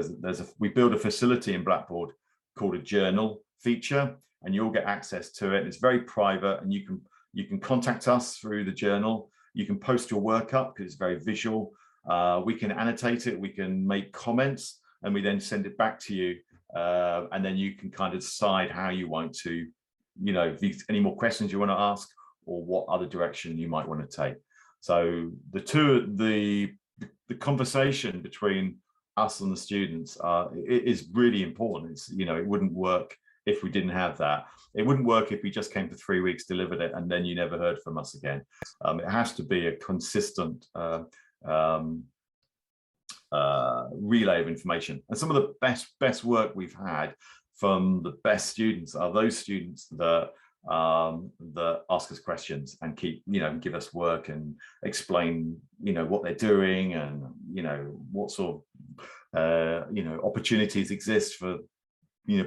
S4: we build a facility in Blackboard called a journal feature, and you'll get access to it. It's very private, and you can contact us through the journal. You can post your work up because it's very visual. We can annotate it, we can make comments, and we then send it back to you. And then you can kind of decide how you want to, if there's any more questions you want to ask, or what other direction you might want to take. So the conversation between us and the students is really important. It's, it wouldn't work if we didn't have that. It wouldn't work if we just came for 3 weeks, delivered it, and then you never heard from us again. It has to be a consistent relay of information. And some of the best work we've had from the best students are those students that ask us questions and keep, give us work and explain, what they're doing, and what sort of opportunities exist for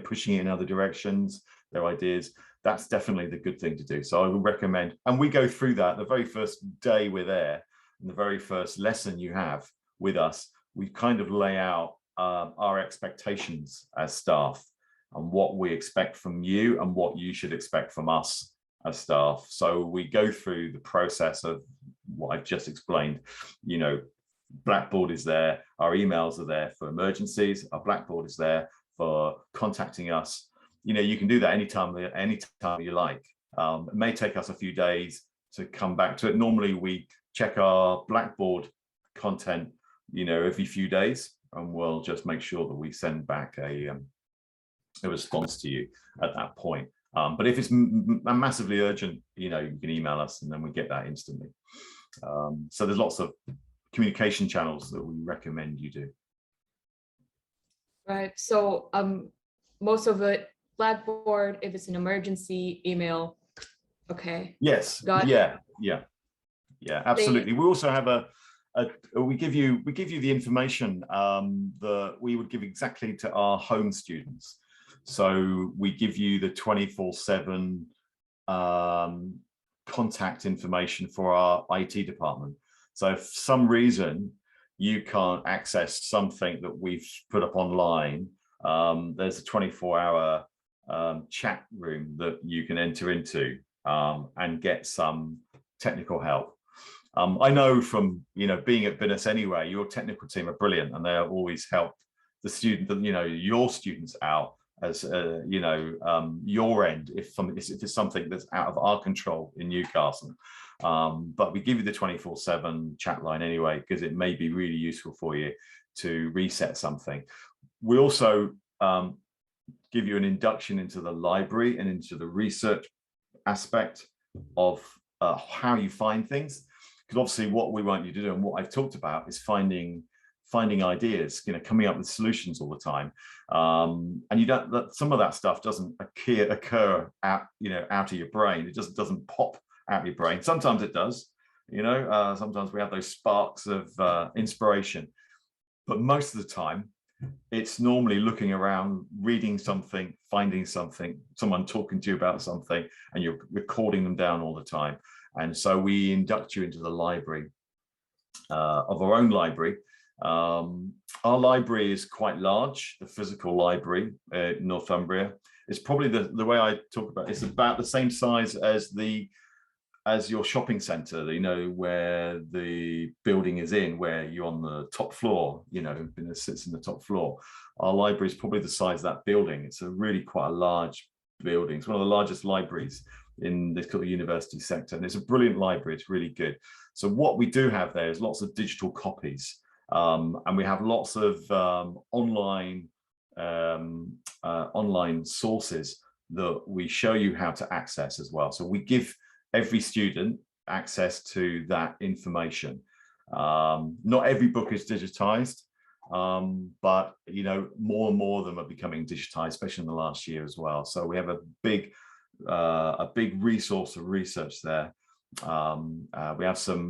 S4: pushing it in other directions, their ideas. That's definitely the good thing to do. So I would recommend, and we go through that the very first day we're there, and the very first lesson you have with us, we kind of lay out our expectations as staff, and what we expect from you and what you should expect from us as staff. So we go through the process of what I've just explained. Blackboard is there, our emails are there for emergencies, our Blackboard is there for contacting us. You can do that anytime you like. It may take us a few days to come back to it. Normally we check our Blackboard content, every few days, and we'll just make sure that we send back a response to you at that point. But if it's massively urgent, you can email us, and then we get that instantly. So there's lots of communication channels that we recommend you do.
S2: Right. So most of it, Blackboard, if it's an emergency, email. Okay.
S4: Yes.
S2: Got
S4: it. Yeah, absolutely. We also have we give you the information that we would give exactly to our home students. So we give you the 24/7 contact information for our IT department. So if for some reason you can't access something that we've put up online, there's a 24-hour chat room that you can enter into and get some technical help. I know from being at BINUS anyway, your technical team are brilliant, and they have always helped the student, your students out as your end if it's something that's out of our control in Newcastle. But we give you the 24/7 chat line anyway, because it may be really useful for you to reset something. We also give you an induction into the library and into the research aspect of how you find things. Because obviously what we want you to do, and what I've talked about, is finding ideas, coming up with solutions all the time. And some of that stuff doesn't occur out of your brain. It just doesn't pop out of your brain. Sometimes it does, sometimes we have those sparks of inspiration, but most of the time it's normally looking around, reading something, finding something, someone talking to you about something, and you're recording them down all the time. And so we induct you into the library of our own library. Our library is quite large. The physical library in Northumbria is probably the way I talk about it, it's about the same size as your shopping center, where the building is where you're on the top floor, it sits in the top floor. Our library is probably the size of that building. It's quite a large building. It's one of the largest libraries in this kind of university sector, and it's a brilliant library. It's really good. So what we do have there is lots of digital copies, and we have lots of online sources that we show you how to access as well. So we give every student access to that information. Not every book is digitized, but more and more of them are becoming digitized, especially in the last year as well. So we have a big resource of research there.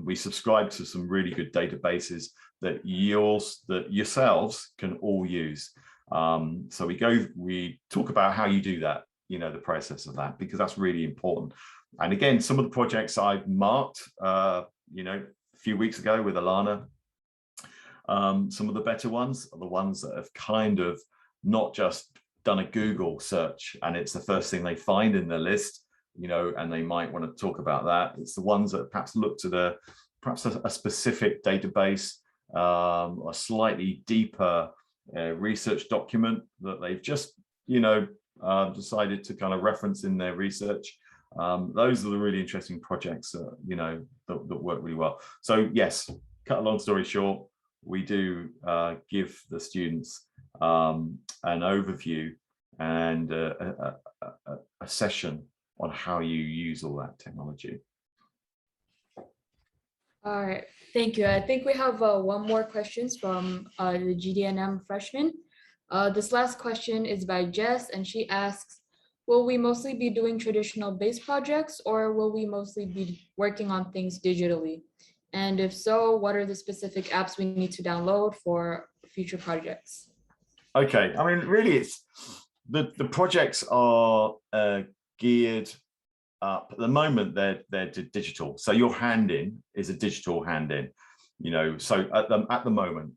S4: We subscribe to some really good databases that yourselves can all use. So we talk about how you do that, you know, the process of that, because that's really important. And again, some of the projects I've marked, you know, a few weeks ago with Alana, some of the better ones are the ones that have kind of not just done a Google search and it's the first thing they find in their list, you know, and they might want to talk about that. It's the ones that perhaps looked at perhaps a specific database, a slightly deeper research document that they've just, you know, decided to kind of reference in their research. Those are the really interesting projects, you know, that work really well. So yes, cut a long story short, we do give the students an overview and a session on how you use all that technology.
S2: All right, thank you. I think we have one more questions from the GDNM freshman. This last question is by Jess, and she asks, will we mostly be doing traditional base projects or will we mostly be working on things digitally? And if so, what are the specific apps we need to download for future projects?
S4: Okay, I mean, really, it's the projects are geared up. At the moment, they're digital. So your hand-in is a digital hand-in, you know. So at the moment,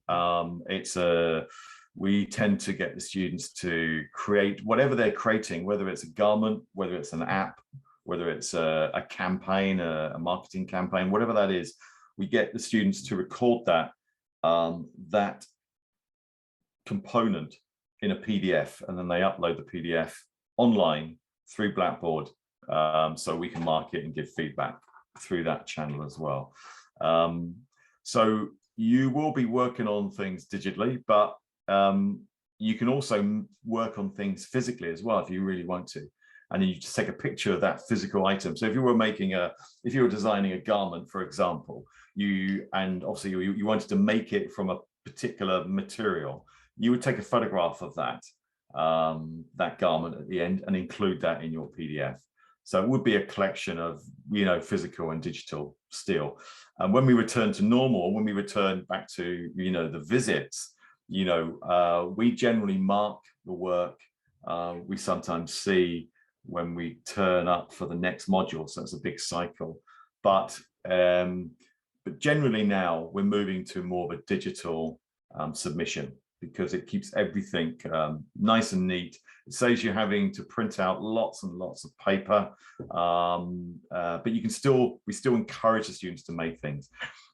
S4: we tend to get the students to create whatever they're creating, whether it's a garment, whether it's an app, whether it's a campaign, a marketing campaign, whatever that is. We get the students to record that that component in a PDF, and then they upload the PDF online through Blackboard, so we can mark it and give feedback through that channel as well. So you will be working on things digitally, but you can also work on things physically as well if you really want to. And then you just take a picture of that physical item. So if you were designing a garment, for example, and obviously you wanted to make it from a particular material, you would take a photograph of that garment at the end and include that in your PDF. So it would be a collection of, you know, physical and digital still. And when we return to normal, when we return back to, you know, the visits, you know, we generally mark the work. We sometimes see when we turn up for the next module, so it's a big cycle. But generally now we're moving to more of a digital submission, because it keeps everything nice and neat. It saves you having to print out lots and lots of paper, but we still encourage the students to make things.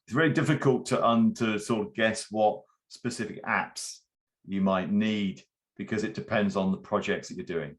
S4: It's very difficult to sort of guess what specific apps you might need, because it depends on the projects that you're doing,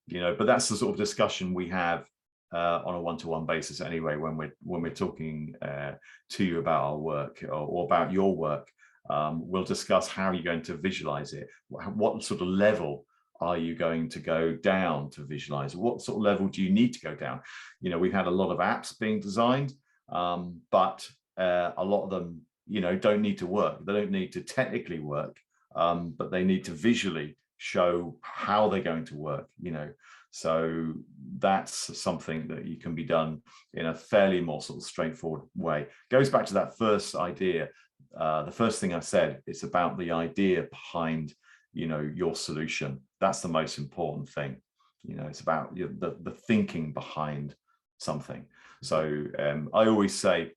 S4: you know. But that's the sort of discussion we have on a one-to-one basis anyway, when we're talking to you about our work or about your work. We'll discuss how you're going to visualize it. What sort of level are you going to go down to visualize? What sort of level do you need to go down? You know, we've had a lot of apps being designed, but a lot of them, you know, don't need to work. They don't need to technically work, but they need to visually show how they're going to work, you know. So that's something that you can be done in a fairly more sort of straightforward way. Goes back to that first idea. The first thing I said, it's about the idea behind, you know, your solution. That's the most important thing. You know, it's about the thinking behind something. So I always say,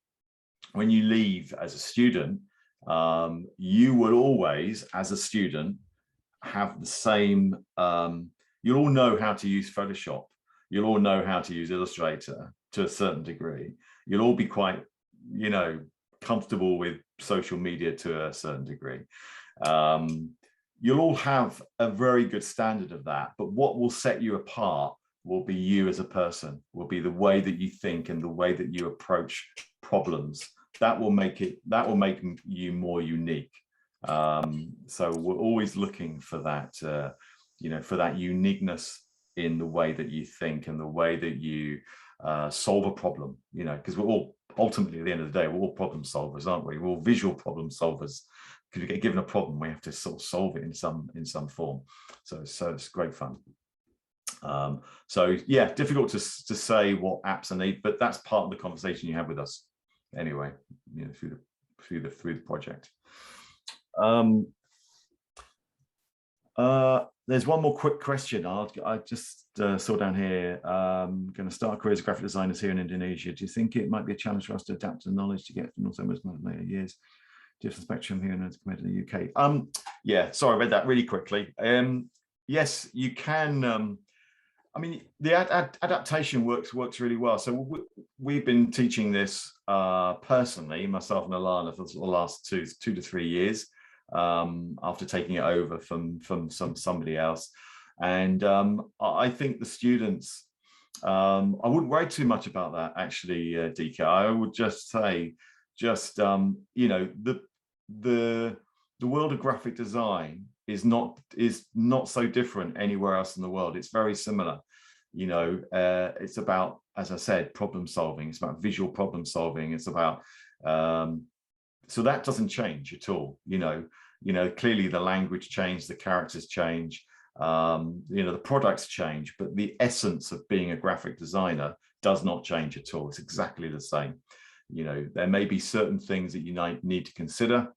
S4: when you leave as a student, you will always, as a student, have the same, you'll all know how to use Photoshop. You'll all know how to use Illustrator to a certain degree. You'll all be quite, you know, comfortable with social media to a certain degree. You'll all have a very good standard of that, but what will set you apart will be you as a person, will be the way that you think and the way that you approach problems. That will make you more unique. So we're always looking for that, you know, for that uniqueness in the way that you think and the way that you solve a problem, you know, because we're all, ultimately, at the end of the day, we're all problem solvers, aren't we? We're all visual problem solvers. Because we get given a problem, we have to sort of solve it in some form. So it's great fun. So yeah, difficult to say what apps are needed, but that's part of the conversation you have with us anyway, you know, through the project. There's one more quick question. I just saw down here, going to start careers as graphic designers here in Indonesia. Do you think it might be a challenge for us to adapt to the knowledge to get from North America later years? Different spectrum here and compared to the UK. Yeah, sorry, I read that really quickly. Yes, you can. I mean, the adaptation works really well. So we've been teaching this personally, myself and Alana, for the last two to 3 years. After taking it over from somebody else, and I think the students, I wouldn't worry too much about that actually, DK. I would just say, you know, the world of graphic design is not so different anywhere else in the world. It's very similar. You know, it's about, as I said, problem solving. It's about visual problem solving. It's about so that doesn't change at all. You know, clearly the language changed, the characters change, you know, the products change, but the essence of being a graphic designer does not change at all. It's exactly the same. You know, there may be certain things that you need to consider,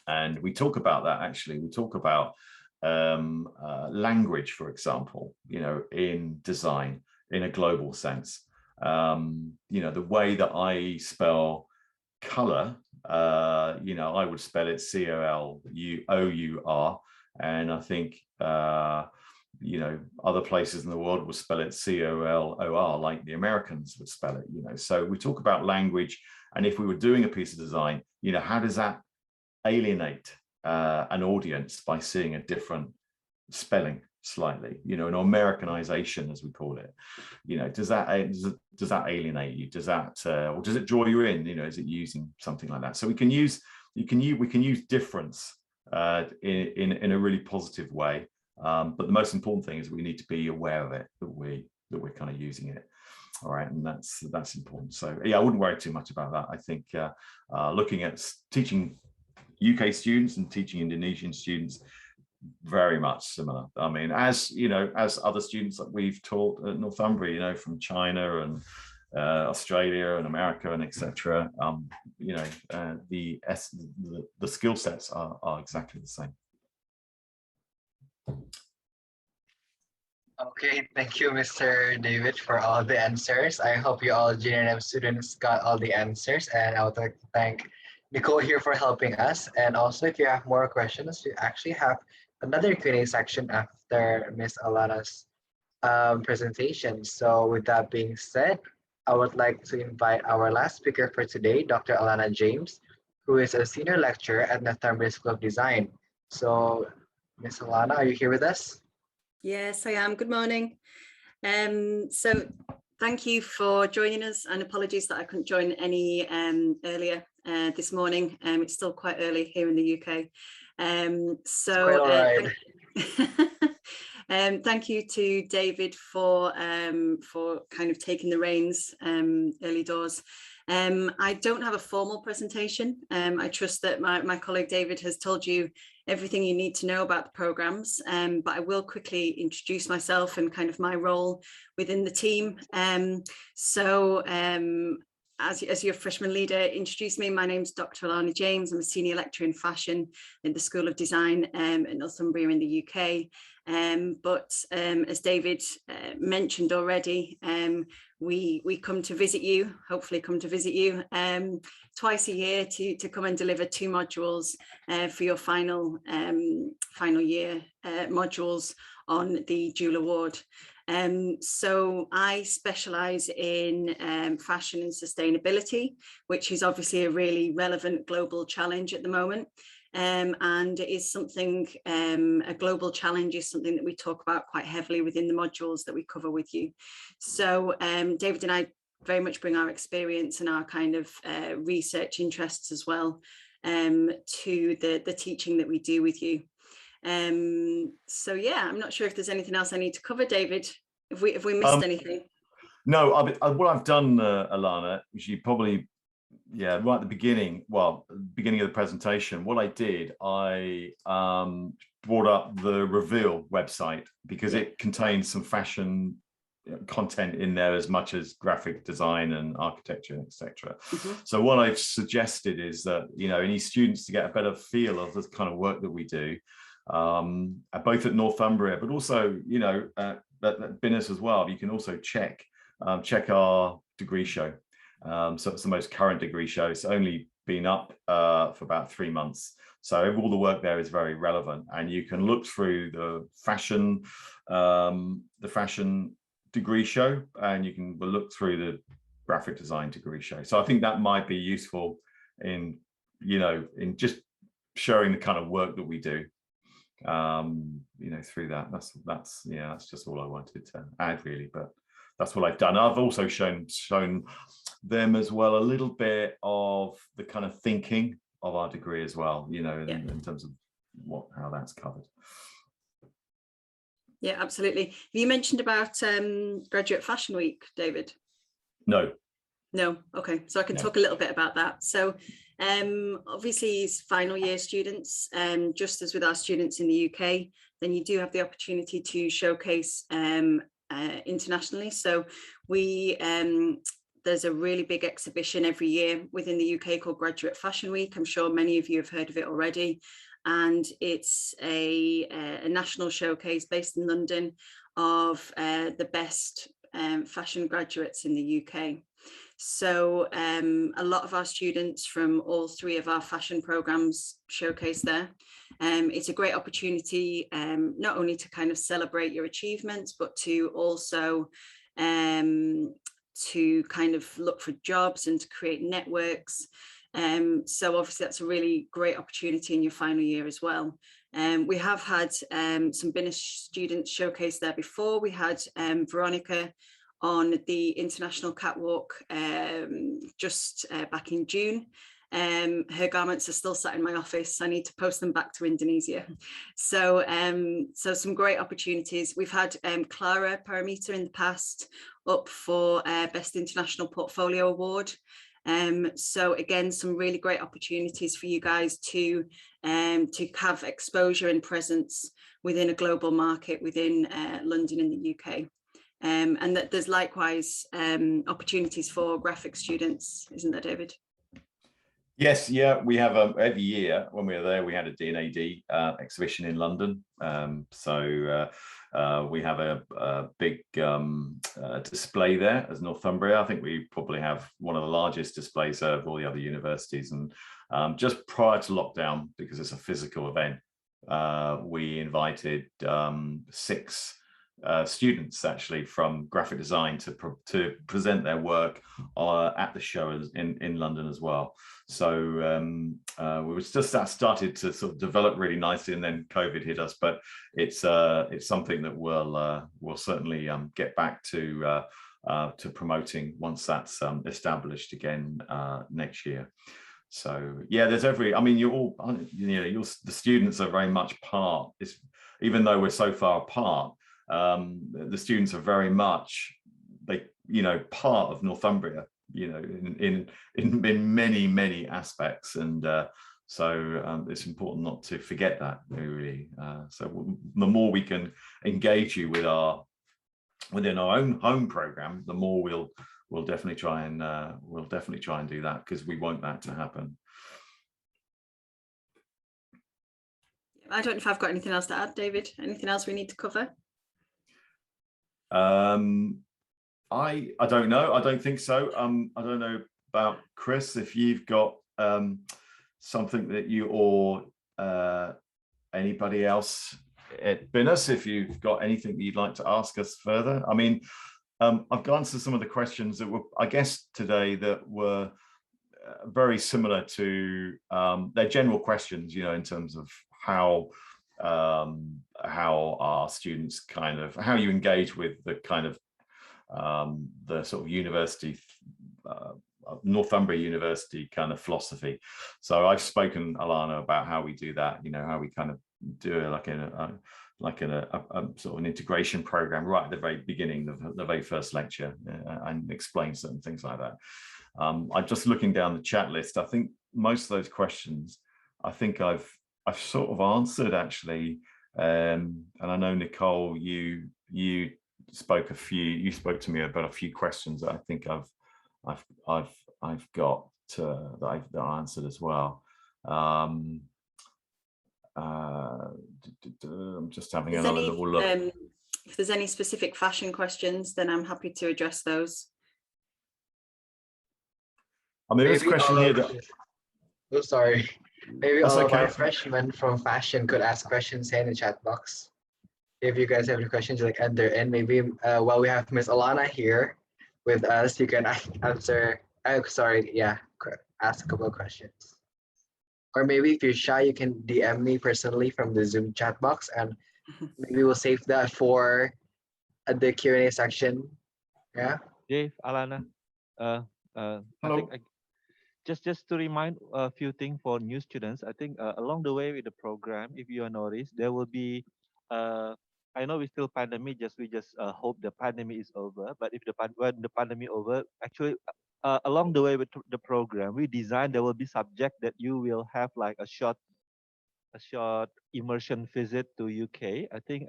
S4: and we talk about that actually. We talk about language, for example, you know, in design in a global sense. You know, the way that I spell color, you know, I would spell it C-O-L-O-U-R, and I think you know, other places in the world will spell it C-O-L-O-R, like the Americans would spell it. You know, so we talk about language, and if we were doing a piece of design, you know, how does that alienate an audience by seeing a different spelling slightly, you know, an Americanization, as we call it? You know, does that alienate you? Does that or does it draw you in? You know, is it using something like that? So we can use difference in a really positive way, but the most important thing is we need to be aware of it, that we're kind of using it. All right, and that's important. So yeah, I wouldn't worry too much about that. I think looking at teaching UK students and teaching Indonesian students, very much similar. I mean, as you know, as other students that we've taught at Northumbria, you know, from China and Australia and America and etc. You know, the skill sets are exactly the same.
S1: Okay, thank you, Mr. David, for all the answers. I hope you all GNM students got all the answers, and I would like to thank Nicole here for helping us. And also, if you have more questions, we actually have another Q&A section after Miss Alana's presentation. So with that being said, I would like to invite our last speaker for today, Dr. Alana James, who is a senior lecturer at Northumbria School of Design. So, Miss Alana, are you here with us?
S5: Yes, I am. Good morning. So thank you for joining us, and apologies that I couldn't join any earlier this morning. It's still quite early here in the UK. Thank you to David for kind of taking the reins early doors. I don't have a formal presentation. I trust that my colleague David has told you everything you need to know about the programs, but I will quickly introduce myself and kind of my role within the team. As your freshman leader introduced me, my name's Dr. Alana James. I'm a senior lecturer in fashion in the School of Design at Northumbria in the UK. But as David mentioned already, we come to visit you, hopefully come to visit you twice a year to come and deliver 2 modules for your final year modules on the Joule Award. So I specialise in fashion and sustainability, which is obviously a really relevant global challenge at the moment. And it is something, a global challenge is something that we talk about quite heavily within the modules that we cover with you. So David and I very much bring our experience and our kind of research interests as well to the teaching that we do with you. So yeah, I'm not sure if there's anything else I need to cover, David, if we missed anything.
S4: No, what I've done, Alana, which you probably, yeah, right at the beginning, beginning of the presentation, what I did, I brought up the Reveal website because it contains some fashion content in there as much as graphic design and architecture, etc. So what I've suggested is that, you know, any students to get a better feel of the kind of work that we do, both at Northumbria, but also, you know, at BINUS as well. You can also check our degree show. So it's the most current degree show. It's only been up for about 3 months. So all the work there is very relevant, and you can look through the fashion degree show, and you can look through the graphic design degree show. So I think that might be useful in, you know, in just showing the kind of work that we do, you know, through that. That's yeah, that's just all I wanted to add, really. But that's what I've done. I've also shown them as well a little bit of the kind of thinking of our degree as well, you know, in terms of how that's covered.
S5: Yeah, absolutely. You mentioned about Graduate Fashion Week, David.
S4: No.
S5: Okay, so I can talk a little bit about that. So obviously as final year students, just as with our students in the UK, then you do have the opportunity to showcase internationally. So we there's a really big exhibition every year within the UK called Graduate Fashion Week. I'm sure many of you have heard of it already. And it's a national showcase based in London of the best fashion graduates in the UK. So a lot of our students from all 3 of our fashion programs showcase there. It's a great opportunity not only to kind of celebrate your achievements, but to also to kind of look for jobs and to create networks. So obviously that's a really great opportunity in your final year as well. We have had some BINUS students showcase there before. We had Veronica on the international catwalk just back in June. Her garments are still sat in my office. I need to post them back to Indonesia. So so some great opportunities. We've had Clara Paramita in the past up for Best International Portfolio Award. So again, some really great opportunities for you guys to have exposure and presence within a global market within London in the UK. And that there's likewise opportunities for graphic students, isn't there, David?
S4: Yes, yeah, we have every year when we were there, we had a D&AD exhibition in London. So we have a big display there as Northumbria. I think we probably have one of the largest displays of all the other universities. And just prior to lockdown, because it's a physical event, we invited 6 students actually from graphic design to present their work at the show in London as well. So we was just that started to sort of develop really nicely, and then COVID hit us. But it's something that we'll certainly get back to promoting once that's established again next year. So yeah, there's I mean, you're all, you know, the students are very much part. Even though we're so far apart, the students are very much, you know, part of Northumbria, you know, in many aspects, and so it's important not to forget that, really. So the more we can engage you within our own home program, the more we'll definitely try and do that, because we want that to happen.
S5: I don't know if I've got anything else to add, David. Anything else we need to cover?
S4: I don't know. I don't think so. I don't know about Chris, if you've got something that you or anybody else at BINUS, if you've got anything that you'd like to ask us further. I mean, I've answered some of the questions that were, I guess, today that were very similar to their general questions, you know, in terms of how our students kind of, how you engage with the kind of the sort of university, Northumbria University kind of philosophy. So I've spoken, Alana, about how we do that, you know, how we kind of do it like in a sort of an integration program right at the very beginning, the very first lecture, and explain certain things like that. I'm just looking down the chat list. I think most of those questions, I think I've sort of answered, actually. And I know, Nicole, you spoke to me about a few questions that I think I've got that I answered as well. I'm just having
S5: If
S4: another little look.
S5: if there's any specific fashion questions, then I'm happy to address those.
S4: I mean, there is a
S1: Maybe
S4: question
S1: all
S4: here
S1: of
S4: that,
S1: oh, sorry. Maybe
S4: that's
S1: all of our
S4: okay.
S1: freshmen from fashion could ask questions here in the chat box. If you guys have any questions, like enter in. Maybe while we have Miss Alana here with us, you can answer. Sorry, yeah, ask a couple of questions. Or maybe if you're shy, you can DM me personally from the Zoom chat box, and maybe we'll save that for the Q&A section. Yeah.
S3: Dave, Alana, I
S4: Hello.
S3: think just to remind a few things for new students. I think along the way with the program, if you notice, there will be. I know we still pandemic. We just hope the pandemic is over. But if when the pandemic over, actually, along the way with the program, we designed there will be subject that you will have like a short immersion visit to UK. I think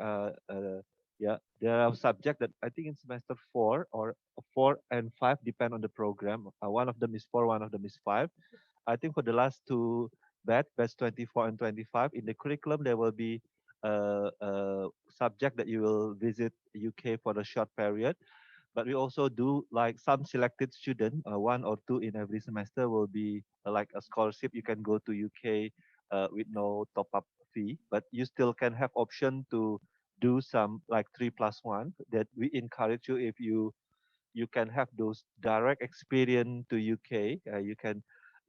S3: yeah, there are subjects that I think in semester 4 or 4 and 5 depend on the program. One of them is 4, one of them is 5. I think for the last two batch 24 and 25 in the curriculum there will be a subject that you will visit UK for a short period. But we also do like some selected student, 1 or 2 in every semester will be like a scholarship. You can go to UK with no top up fee, but you still can have option to do some like 3+1 that we encourage you. If you can have those direct experience to UK,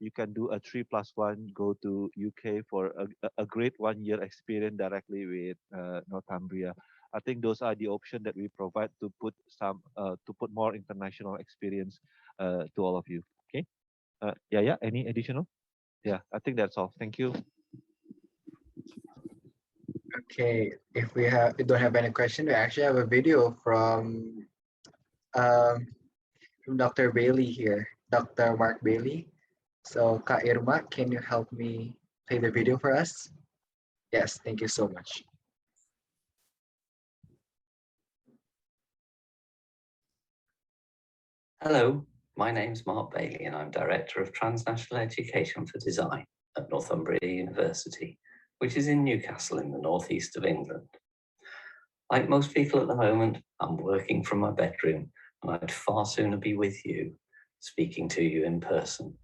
S3: you can do a 3+1, go to UK for a great 1 year experience directly with Northumbria. I think those are the options that we provide to put more international experience to all of you. Okay. Yeah. Any additional? Yeah, I think that's all. Thank you.
S1: Okay. If we don't have any question, we actually have a video from Dr. Bailey here, Dr. Mark Bailey. So, Kak Irma, can you help me play the video for us? Yes, thank you so much.
S6: Hello, my name's Mark Bailey and I'm Director of Transnational Education for Design at Northumbria University, which is in Newcastle in the northeast of England. Like most people at the moment, I'm working from my bedroom and I'd far sooner be with you, speaking to you in person.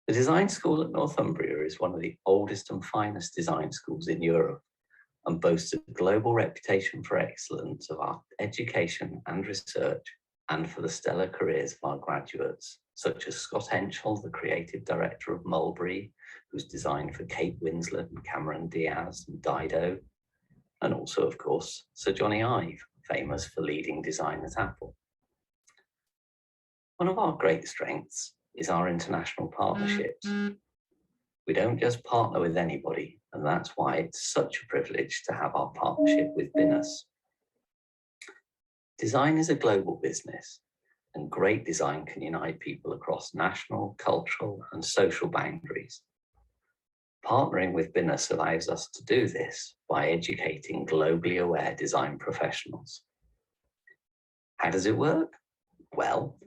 S6: The design school at Northumbria is one of the oldest and finest design schools in Europe and boasts a global reputation for excellence of our education and research, and for the stellar careers of our graduates, such as Scott Henschel, the creative director of Mulberry, who's designed for Kate Winslet and Cameron Diaz and Dido, and also, of course, Sir Johnny Ive, famous for leading design at Apple. One of our great strengths is our international partnerships. We don't just partner with anybody, and that's why it's such a privilege to have our partnership with BINUS. Design is a global business, and great design can unite people across national, cultural, and social boundaries. Partnering with BINUS allows us to do this by educating globally aware design professionals. How does it work? Well,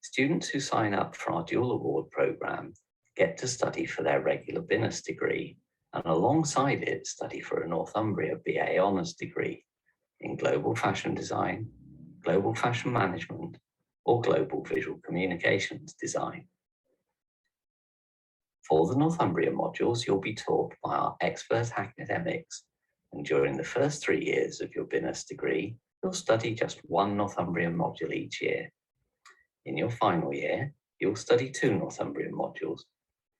S6: students who sign up for our dual award program get to study for their regular BINUS degree, and alongside it, study for a Northumbria BA Honours degree in global fashion design, global fashion management, or global visual communications design. For the Northumbria modules, you'll be taught by our expert academics, and during the first 3 years of your BINUS degree, you'll study just one Northumbria module each year. In your final year, you'll study 2 Northumbria modules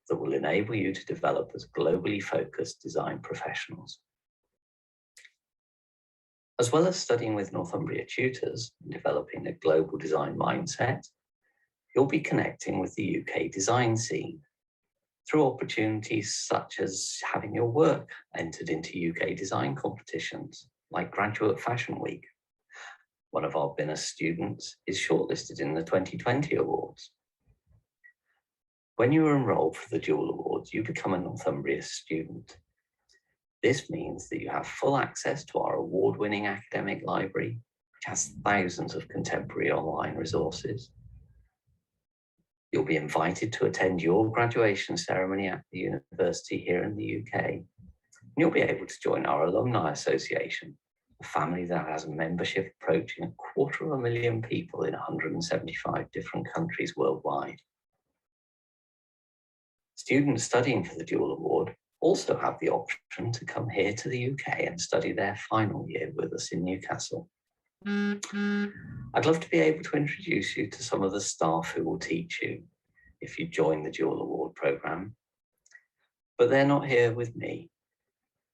S6: that will enable you to develop as globally focused design professionals. As well as studying with Northumbria tutors and developing a global design mindset, you'll be connecting with the UK design scene through opportunities such as having your work entered into UK design competitions like Graduate Fashion Week. One of our BINUS students is shortlisted in the 2020 awards. When you are enrolled for the dual awards, you become a Northumbria student. This means that you have full access to our award-winning academic library, which has thousands of contemporary online resources. You'll be invited to attend your graduation ceremony at the university here in the UK. You'll be able to join our Alumni Association, a family that has a membership approaching 250,000 people in 175 different countries worldwide. Students studying for the dual award also have the option to come here to the UK and study their final year with us in Newcastle. I'd love to be able to introduce you to some of the staff who will teach you if you join the dual award programme, but they're not here with me.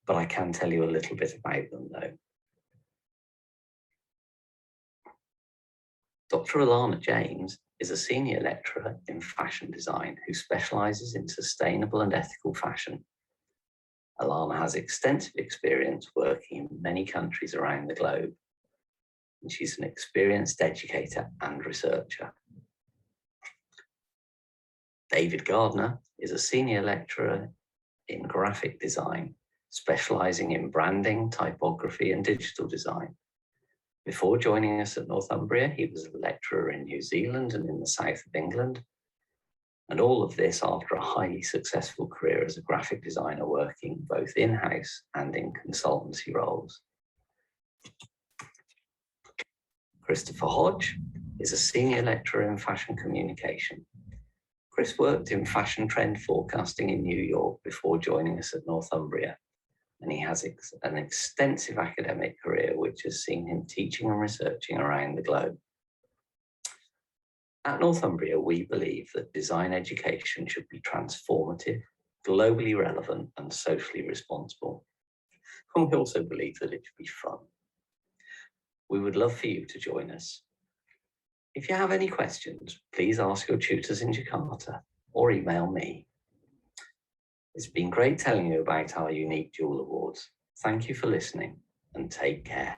S6: But I can tell you a little bit about them though. Dr. Alana James is a senior lecturer in fashion design who specialises in sustainable and ethical fashion. Alana has extensive experience working in many countries around the globe, and she's an experienced educator and researcher. David Gardner is a senior lecturer in graphic design, specialising in branding, typography and digital design. Before joining us at Northumbria, he was a lecturer in New Zealand and in the south of England, and all of this after a highly successful career as a graphic designer working both in-house and in consultancy roles. Christopher Hodge is a senior lecturer in fashion communication. Chris worked in fashion trend forecasting in New York before joining us at Northumbria, and he has an extensive academic career which has seen him teaching and researching around the globe. At Northumbria, we believe that design education should be transformative, globally relevant and socially responsible. And we also believe that it should be fun. We would love for you to join us. If you have any questions, please ask your tutors in Jakarta or email me. It's been great telling you about our unique dual awards. Thank you for listening and take care.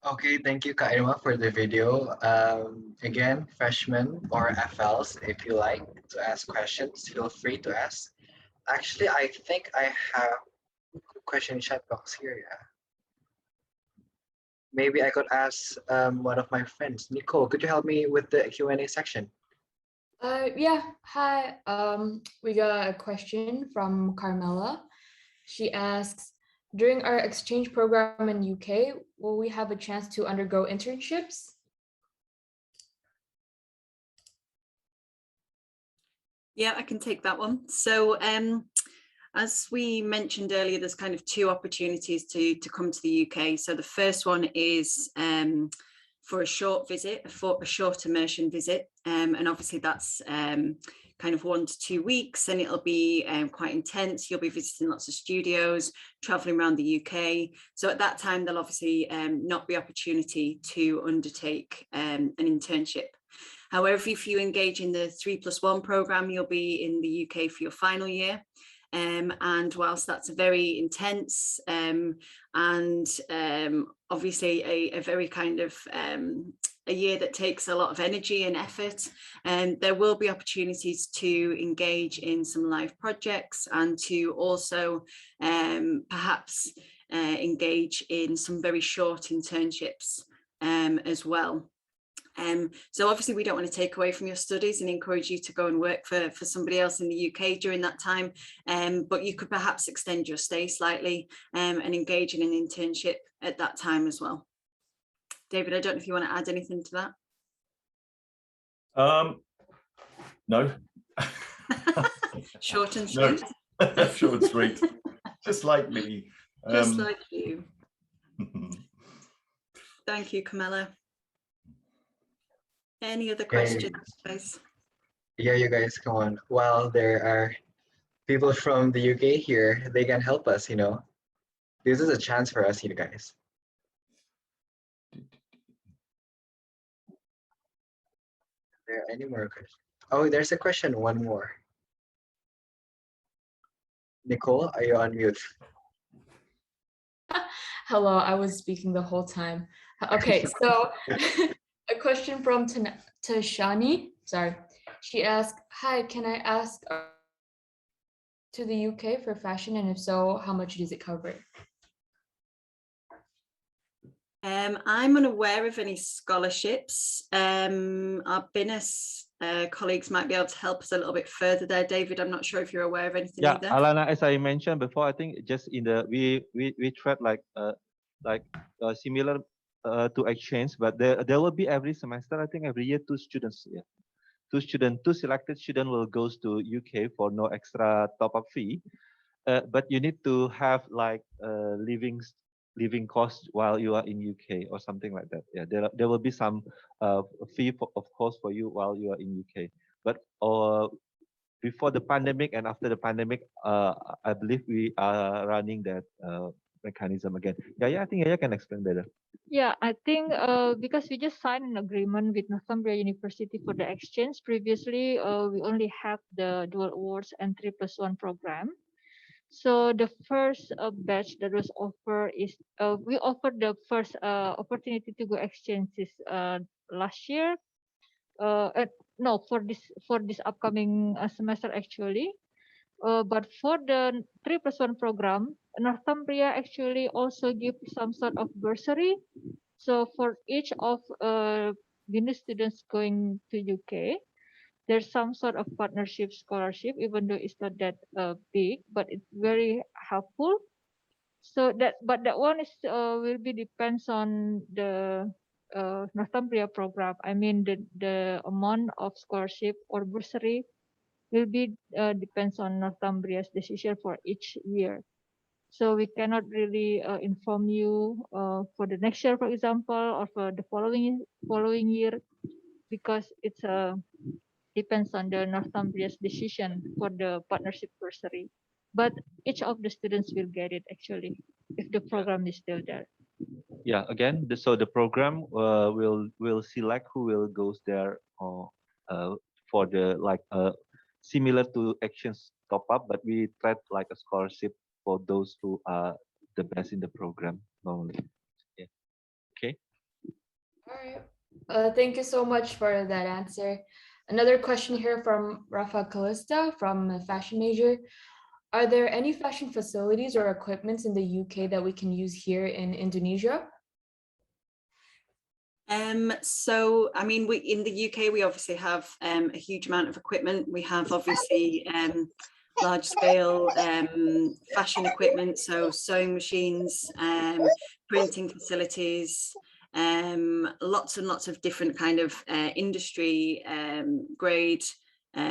S1: Okay, thank you, Kak Irma, for the video. Again, freshmen or FLs, if you like to ask questions, feel free to ask. Actually, I think I have a question chat box here, yeah. Maybe I could ask one of my friends. Nicole, could you help me with the Q&A section?
S2: Yeah, hi. We got a question from Carmela. She asks, during our exchange program in UK, will we have a chance to undergo internships?
S5: Yeah, I can take that one. So as we mentioned earlier, there's kind of two opportunities to come to the UK. So the first one is for a short visit, a short immersion visit. And obviously that's kind of 1 to 2 weeks, and it'll be quite intense. You'll be visiting lots of studios, traveling around the UK. So at that time, there'll obviously not be opportunity to undertake an internship. However, if you engage in the 3+1 programme, you'll be in the UK for your final year. And whilst that's a very intense and obviously a very kind of a year that takes a lot of energy and effort, and there will be opportunities to engage in some live projects and to also perhaps engage in some very short internships as well. So obviously we don't want to take away from your studies and encourage you to go and work for somebody else in the UK during that time, but you could perhaps extend your stay slightly and engage in an internship at that time as well. David, I don't know if you want to add anything to
S4: that. No.
S5: Short and sweet.
S4: No. Short and sweet. Just like me.
S5: Just like you. Thank you, Camilla. Any other questions, guys?
S1: Yeah, you guys, come on. While there are people from the UK here, they can help us, you know. This is a chance for us, you guys. Are there any more questions? Oh, there's a question, one more. Nicole, are you on mute?
S2: Hello, I was speaking the whole time. Okay, so a question from Tashani. Sorry. She asked, hi, can I ask to the UK for fashion? And if so, how much does it cover?
S5: I'm unaware of any scholarships. Our BINUS colleagues might be able to help us a little bit further there. David, I'm not sure if you're aware of anything
S3: Yeah,
S5: either.
S3: Alana, as I mentioned before, I think just in the we tried similar to exchange, but there will be every semester. I think every year two students, yeah, two selected student will goes to UK for no extra top up fee. But you need to have like living costs while you are in UK or something like that. Yeah, there will be some fee of course for you while you are in UK. But before the pandemic and after the pandemic, I believe we are running that mechanism again. Yeah, I think Yaya can explain better.
S7: Yeah, I think because we just signed an agreement with Northumbria University for the exchange. Previously, we only have the dual awards and 3+1 program. So the first batch that was offered is we offered the first opportunity to go exchanges last year. No, for this upcoming semester actually. But for the 3+1 program, Northumbria actually also give some sort of bursary. So for each of BINUS students going to UK, there's some sort of partnership scholarship, even though it's not that big, but it's very helpful. So that one is will be depends on the Northumbria program. I mean the amount of scholarship or bursary will be depends on Northumbria's decision for each year. So we cannot really inform you for the next year, for example, or for the following year, because it's depends on the Northumbria's decision for the partnership bursary. But each of the students will get it actually if the program is still there.
S3: Yeah, again, so the program will select who will goes there for the similar to actions top up, but we tried like a scholarship for those who are the best in the program normally. Yeah. Okay.
S2: All right. Thank you so much for that answer. Another question here from Rafa Calista from Fashion Major. Are there any fashion facilities or equipments in the UK that we can use here in Indonesia?
S5: So, I mean, in the UK, we obviously have a huge amount of equipment. We have obviously large scale fashion equipment, so sewing machines, printing facilities, lots and lots of different kind of industry grade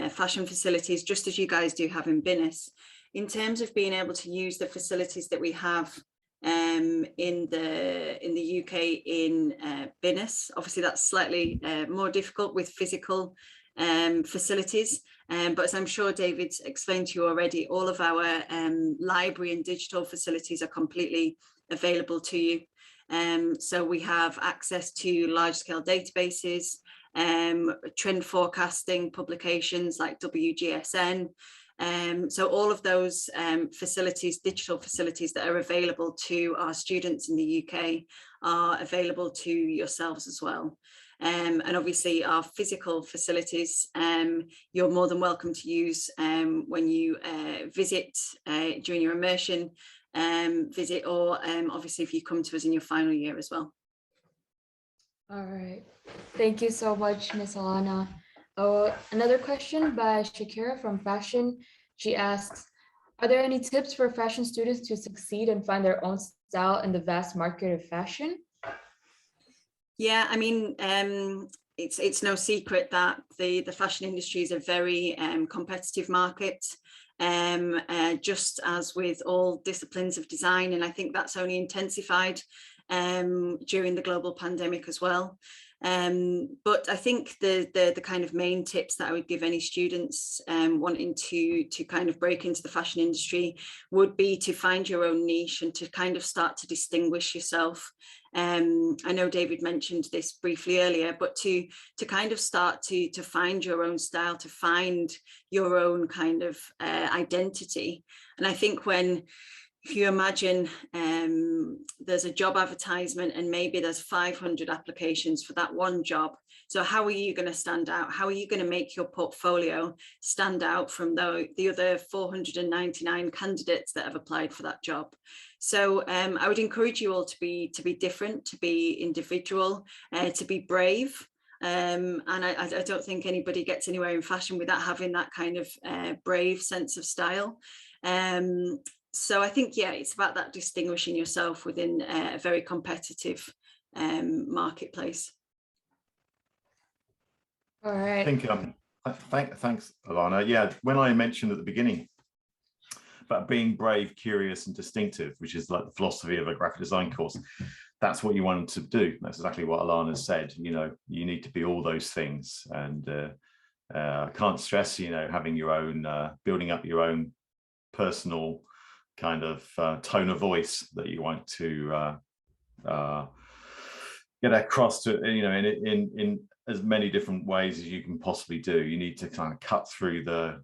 S5: fashion facilities, just as you guys do have in BINUS. In terms of being able to use the facilities that we have in the UK in BINUS, obviously that's slightly more difficult with physical facilities, but as I'm sure David's explained to you already, all of our library and digital facilities are completely available to you. So we have access to large-scale databases, trend forecasting publications like WGSN. So all of those facilities, digital facilities that are available to our students in the UK are available to yourselves as well. And obviously our physical facilities, you're more than welcome to use when you visit during your immersion visit, or obviously if you come to us in your final year as well.
S2: All right. Thank you so much, Ms. Alana. Another question by Shakira from Fashion. She asks, are there any tips for fashion students to succeed and find their own style in the vast market of fashion?
S5: Yeah, I mean, it's no secret that the fashion industry is a very competitive market, just as with all disciplines of design, and I think that's only intensified during the global pandemic as well. But I think the kind of main tips that I would give any students wanting to kind of break into the fashion industry would be to find your own niche and to kind of start to distinguish yourself. I know David mentioned this briefly earlier, but to kind of start to find your own style, to find your own kind of identity. And I think if you imagine there's a job advertisement and maybe there's 500 applications for that one job. So how are you going to stand out? How are you going to make your portfolio stand out from the other 499 candidates that have applied for that job? So I would encourage you all to be different, to be individual, to be brave. And I don't think anybody gets anywhere in fashion without having that kind of brave sense of style. So I think, yeah, it's about that distinguishing yourself within a very competitive marketplace.
S2: All right.
S4: I think thanks, Alana. Yeah, when I mentioned at the beginning about being brave, curious, and distinctive, which is like the philosophy of a graphic design course, that's what you want to do. That's exactly what Alana said. You know, you need to be all those things, and I can't stress, you know, having your own, building up your own personal kind of tone of voice that you want to get across to, you know, in as many different ways as you can possibly do. You need to kind of cut through the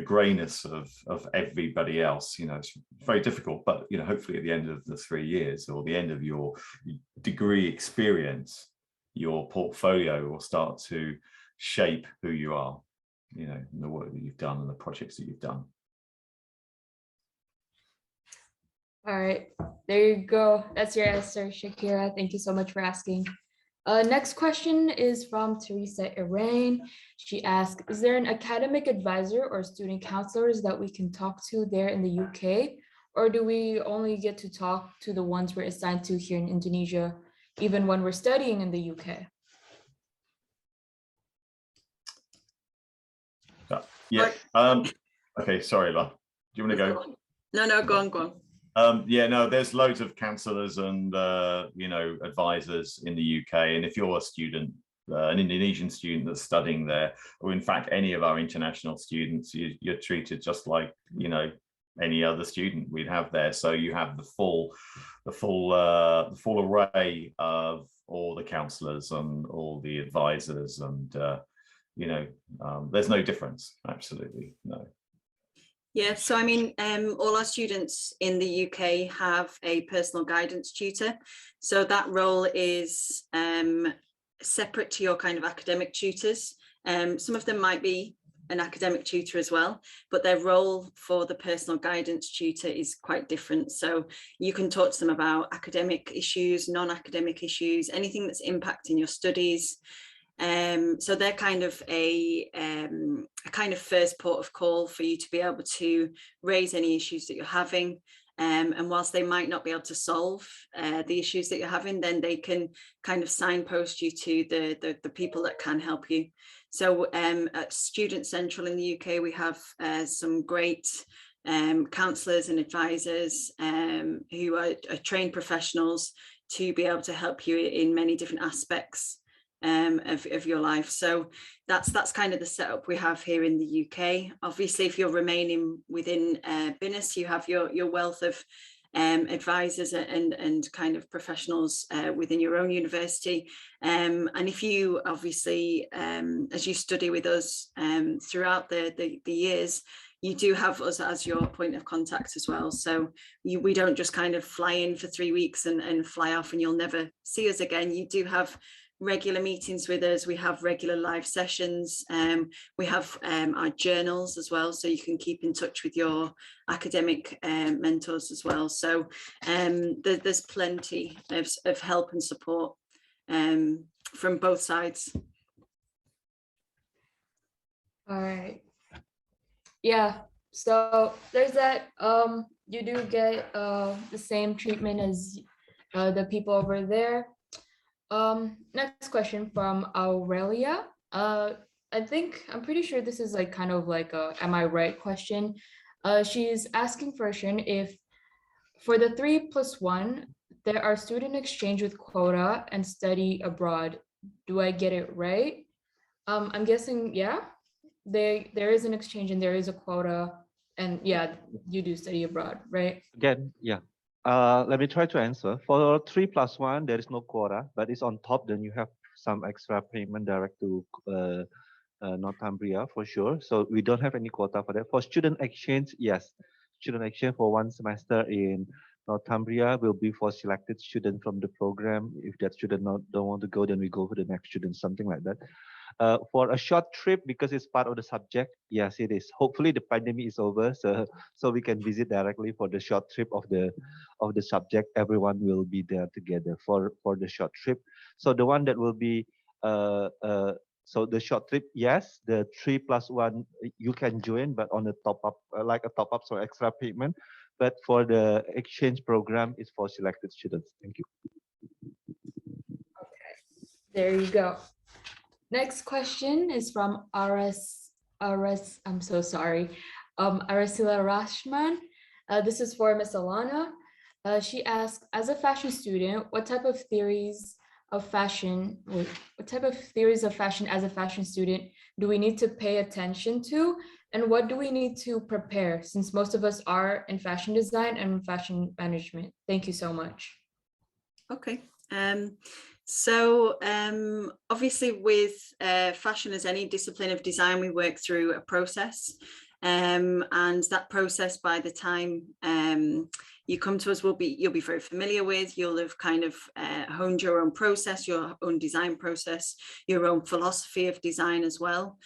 S4: grayness of everybody else. You know, it's very difficult, but you know, hopefully at the end of the 3 years or the end of your degree experience, your portfolio will start to shape who you are, you know, and the work that you've done and the projects that you've done.
S2: All right, there you go. That's your answer, Shakira. Thank you so much for asking. Next question is from Teresa Irain. She asked, is there an academic advisor or student counselors that we can talk to there in the UK? Or do we only get to talk to the ones we're assigned to here in Indonesia, even when we're studying in the UK?
S4: Yeah. Okay, sorry, La. Do you want to go?
S5: No, go on.
S4: Yeah, no, there's loads of counselors and you know, advisors in the UK, and if you're a student, an Indonesian student that's studying there, or in fact any of our international students, you're treated just like, you know, any other student we'd have there. So you have the full array of all the counselors and all the advisors, and you know, there's no difference. Absolutely no.
S5: Yeah, so I mean, all our students in the UK have a personal guidance tutor. So that role is separate to your kind of academic tutors. Some of them might be an academic tutor as well, but their role for the personal guidance tutor is quite different. So you can talk to them about academic issues, non-academic issues, anything that's impacting your studies. So they're kind of a kind of first port of call for you to be able to raise any issues that you're having. And whilst they might not be able to solve the issues that you're having, then they can kind of signpost you to the people that can help you. So at Student Central in the UK, we have some great counsellors and advisors who are trained professionals to be able to help you in many different aspects of your life. So that's kind of the setup we have here in the UK. Obviously, if you're remaining within BINUS, you have your wealth of advisors and kind of professionals within your own university. And if you obviously, as you study with us throughout the years, you do have us as your point of contact as well. So we don't just kind of fly in for 3 weeks and fly off and you'll never see us again. You do have regular meetings with us. We have regular live sessions. We have our journals as well, so you can keep in touch with your academic mentors as well. So there's plenty of help and support from both sides.
S2: All right. Yeah, so there's that. You do get the same treatment as the people over there. Next question from Aurelia. I'm pretty sure this is like kind of like a am I right question. She's asking Fershan if for the 3+1 there are student exchange with quota and study abroad. Do I get it right? I'm guessing yeah. There is an exchange and there is a quota, and yeah, you do study abroad, right?
S3: Again, yeah. Let me try to answer. For 3+1, there is no quota, but it's on top. Then you have some extra payment direct to Northumbria for sure. So we don't have any quota for that. For student exchange, yes, student exchange for 1 semester in Northumbria will be for selected student from the program. If that student don't want to go, then we go for the next student, something like that. For a short trip, because it's part of the subject, yes, it is. Hopefully the pandemic is over, so we can visit directly for the short trip of the subject. Everyone will be there together for the short trip. So the one that will be So the short trip, yes, the 3+1 you can join, but on a top up, like a top up, so extra payment. But for the exchange program, it's for selected students. Thank you.
S2: There you go. Next question is from I'm so sorry. Arasila Rashman. This is for Miss Alana. She asked, as a fashion student, what type of theories of fashion as a fashion student do we need to pay attention to? And what do we need to prepare, since most of us are in fashion design and fashion management? Thank you so much.
S5: Okay. So obviously with fashion, as any discipline of design, we work through a process. And that process, by the time you come to us, you'll be very familiar with. You'll have kind of honed your own process, your own design process, your own philosophy of design as well.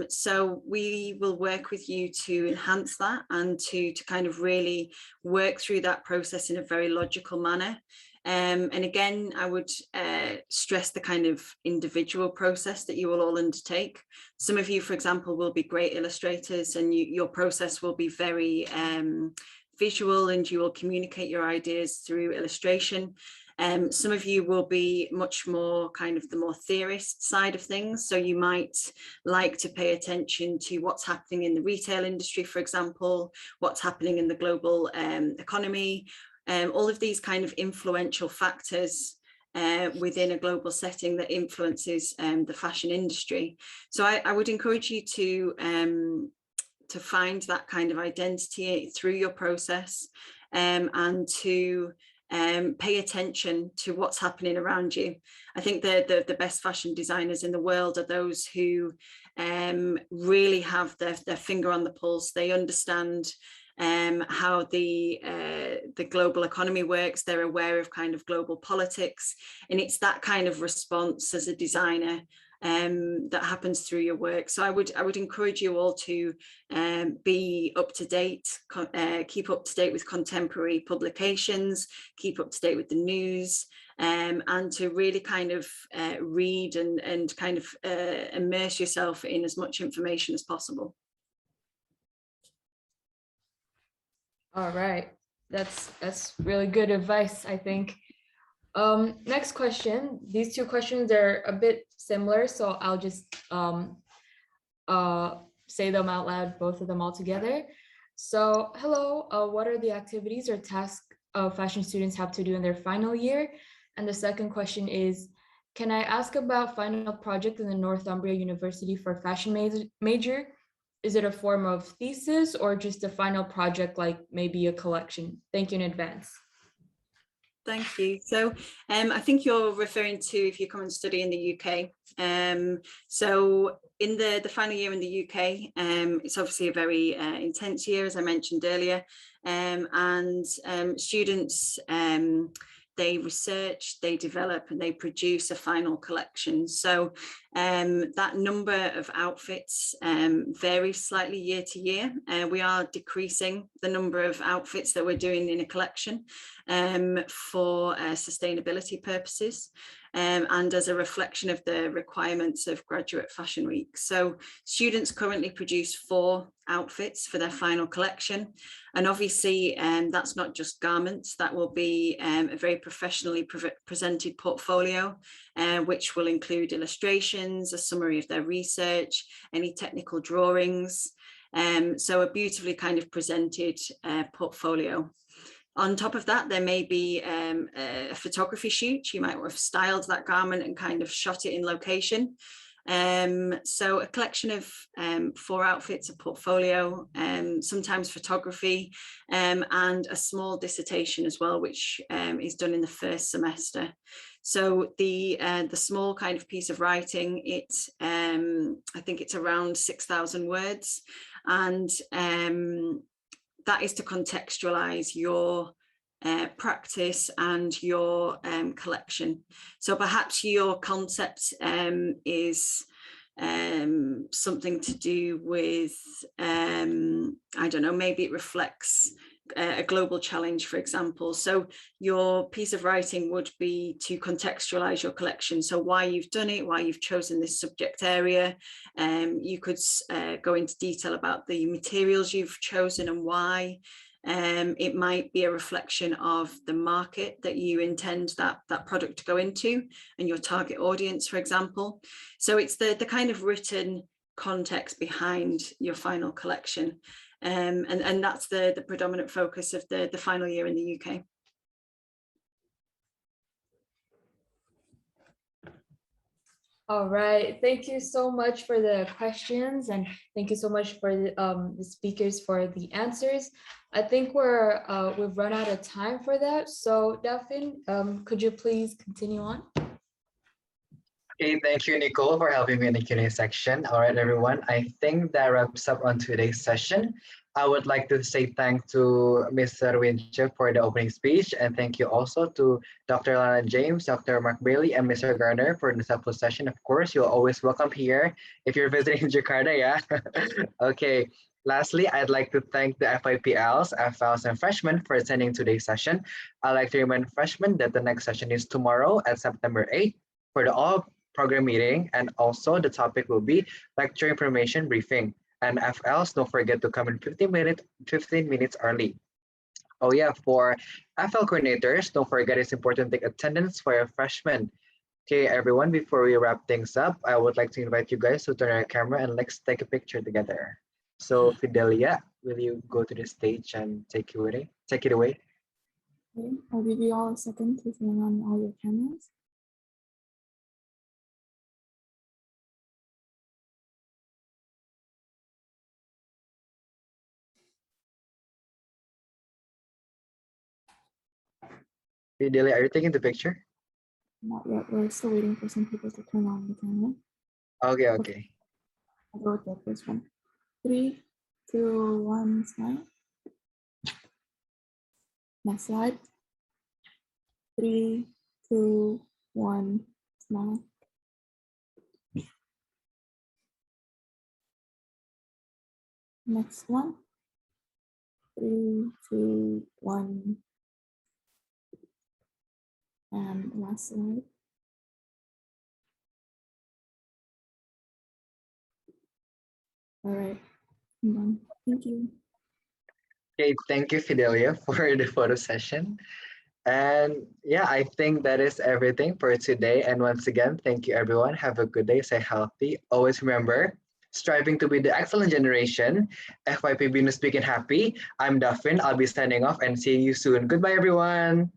S5: So we will work with you to enhance that and to kind of really work through that process in a very logical manner. And again, I would stress the kind of individual process that you will all undertake. Some of you, for example, will be great illustrators, and your process will be very visual, and you will communicate your ideas through illustration. Some of you will be much more kind of the more theorist side of things. So you might like to pay attention to what's happening in the retail industry, for example, what's happening in the global economy. All of these kind of influential factors within a global setting that influences the fashion industry. So I would encourage you to find that kind of identity through your process, and to pay attention to what's happening around you. I think the best fashion designers in the world are those who really have their finger on the pulse. They understand how the global economy works. They're aware of kind of global politics, and it's that kind of response as a designer that happens through your work. So I would encourage you all to be up to date, keep up to date with contemporary publications, keep up to date with the news, and to really kind of read and kind of immerse yourself in as much information as possible.
S2: All right, that's really good advice, I think. Next question. These two questions are a bit similar, so I'll just say them out loud, both of them all together. So, hello, what are the activities or tasks fashion students have to do in their final year? And the second question is, can I ask about final project in the Northumbria University for fashion major? Is it a form of thesis or just a final project, like maybe a collection? Thank you in advance.
S5: Thank you. So I think you're referring to if you come and study in the UK. So in the final year in the UK, it's obviously a very intense year, as I mentioned earlier, and students, they research, they develop, and they produce a final collection. So that number of outfits varies slightly year to year. We are decreasing the number of outfits that we're doing in a collection for sustainability purposes, and as a reflection of the requirements of Graduate Fashion Week. So students currently produce 4 outfits for their final collection. And obviously that's not just garments, that will be a very professionally presented portfolio, which will include illustrations, a summary of their research, any technical drawings. So a beautifully kind of presented portfolio. On top of that, there may be a photography shoot. You might have styled that garment and kind of shot it in location. So a collection of 4 outfits, a portfolio, sometimes photography, and a small dissertation as well, which is done in the first semester. So the small kind of piece of writing, I think it's around 6,000 words, and that is to contextualize your practice and your collection. So perhaps your concept is something to do with, I don't know, maybe it reflects a global challenge, for example. So your piece of writing would be to contextualize your collection. So why you've done it, why you've chosen this subject area. You could go into detail about the materials you've chosen and why. It might be a reflection of the market that you intend that product to go into and your target audience, for example. So it's the kind of written context behind your final collection. And that's the predominant focus of the final year in the UK.
S2: All right, thank you so much for the questions, and thank you so much for the speakers for the answers. I think we've run out of time for that. So Delphine, could you please continue on?
S1: Okay, thank you, Nicole, for helping me in the Q&A section. All right, everyone, I think that wraps up on today's session. I would like to say thanks to Mr. Winchip for the opening speech, and thank you also to Dr. Lana James, Dr. Mark Bailey, and Mr. Garner for the selfless session. Of course, you're always welcome here if you're visiting Jakarta, yeah? Okay, lastly, I'd like to thank the FYPLs, FLs, and freshmen for attending today's session. I'd like to remind freshmen that the next session is tomorrow at September 8th for the all program meeting, and also the topic will be lecture information briefing. And FLs, don't forget to come in 15 minutes early. Oh yeah, for FL coordinators, don't forget it's important to take attendance for your freshmen. Okay, everyone, before we wrap things up, I would like to invite you guys to turn on your camera and let's take a picture together. So Fidelia, will you go to the stage and take it away?
S8: Okay, I'll give you all a second to turn on all your cameras.
S1: Fidelia, are you taking the picture?
S8: Not yet. We're still waiting for some people to turn on the camera.
S1: Okay.
S8: I'll go with the first one. 3, 2, 1, smile. Next slide. 3, 2, 1, smile. Next one. 3, 2, 1. And last slide. All right, I'm done. Thank you.
S1: Okay, thank you, Fidelia, for the photo session. And yeah, I think that is everything for today. And once again, thank you, everyone. Have a good day. Stay healthy. Always remember, striving to be the excellent generation. FYP BINUS Big and Happy. I'm Duffin. I'll be signing off and see you soon. Goodbye, everyone.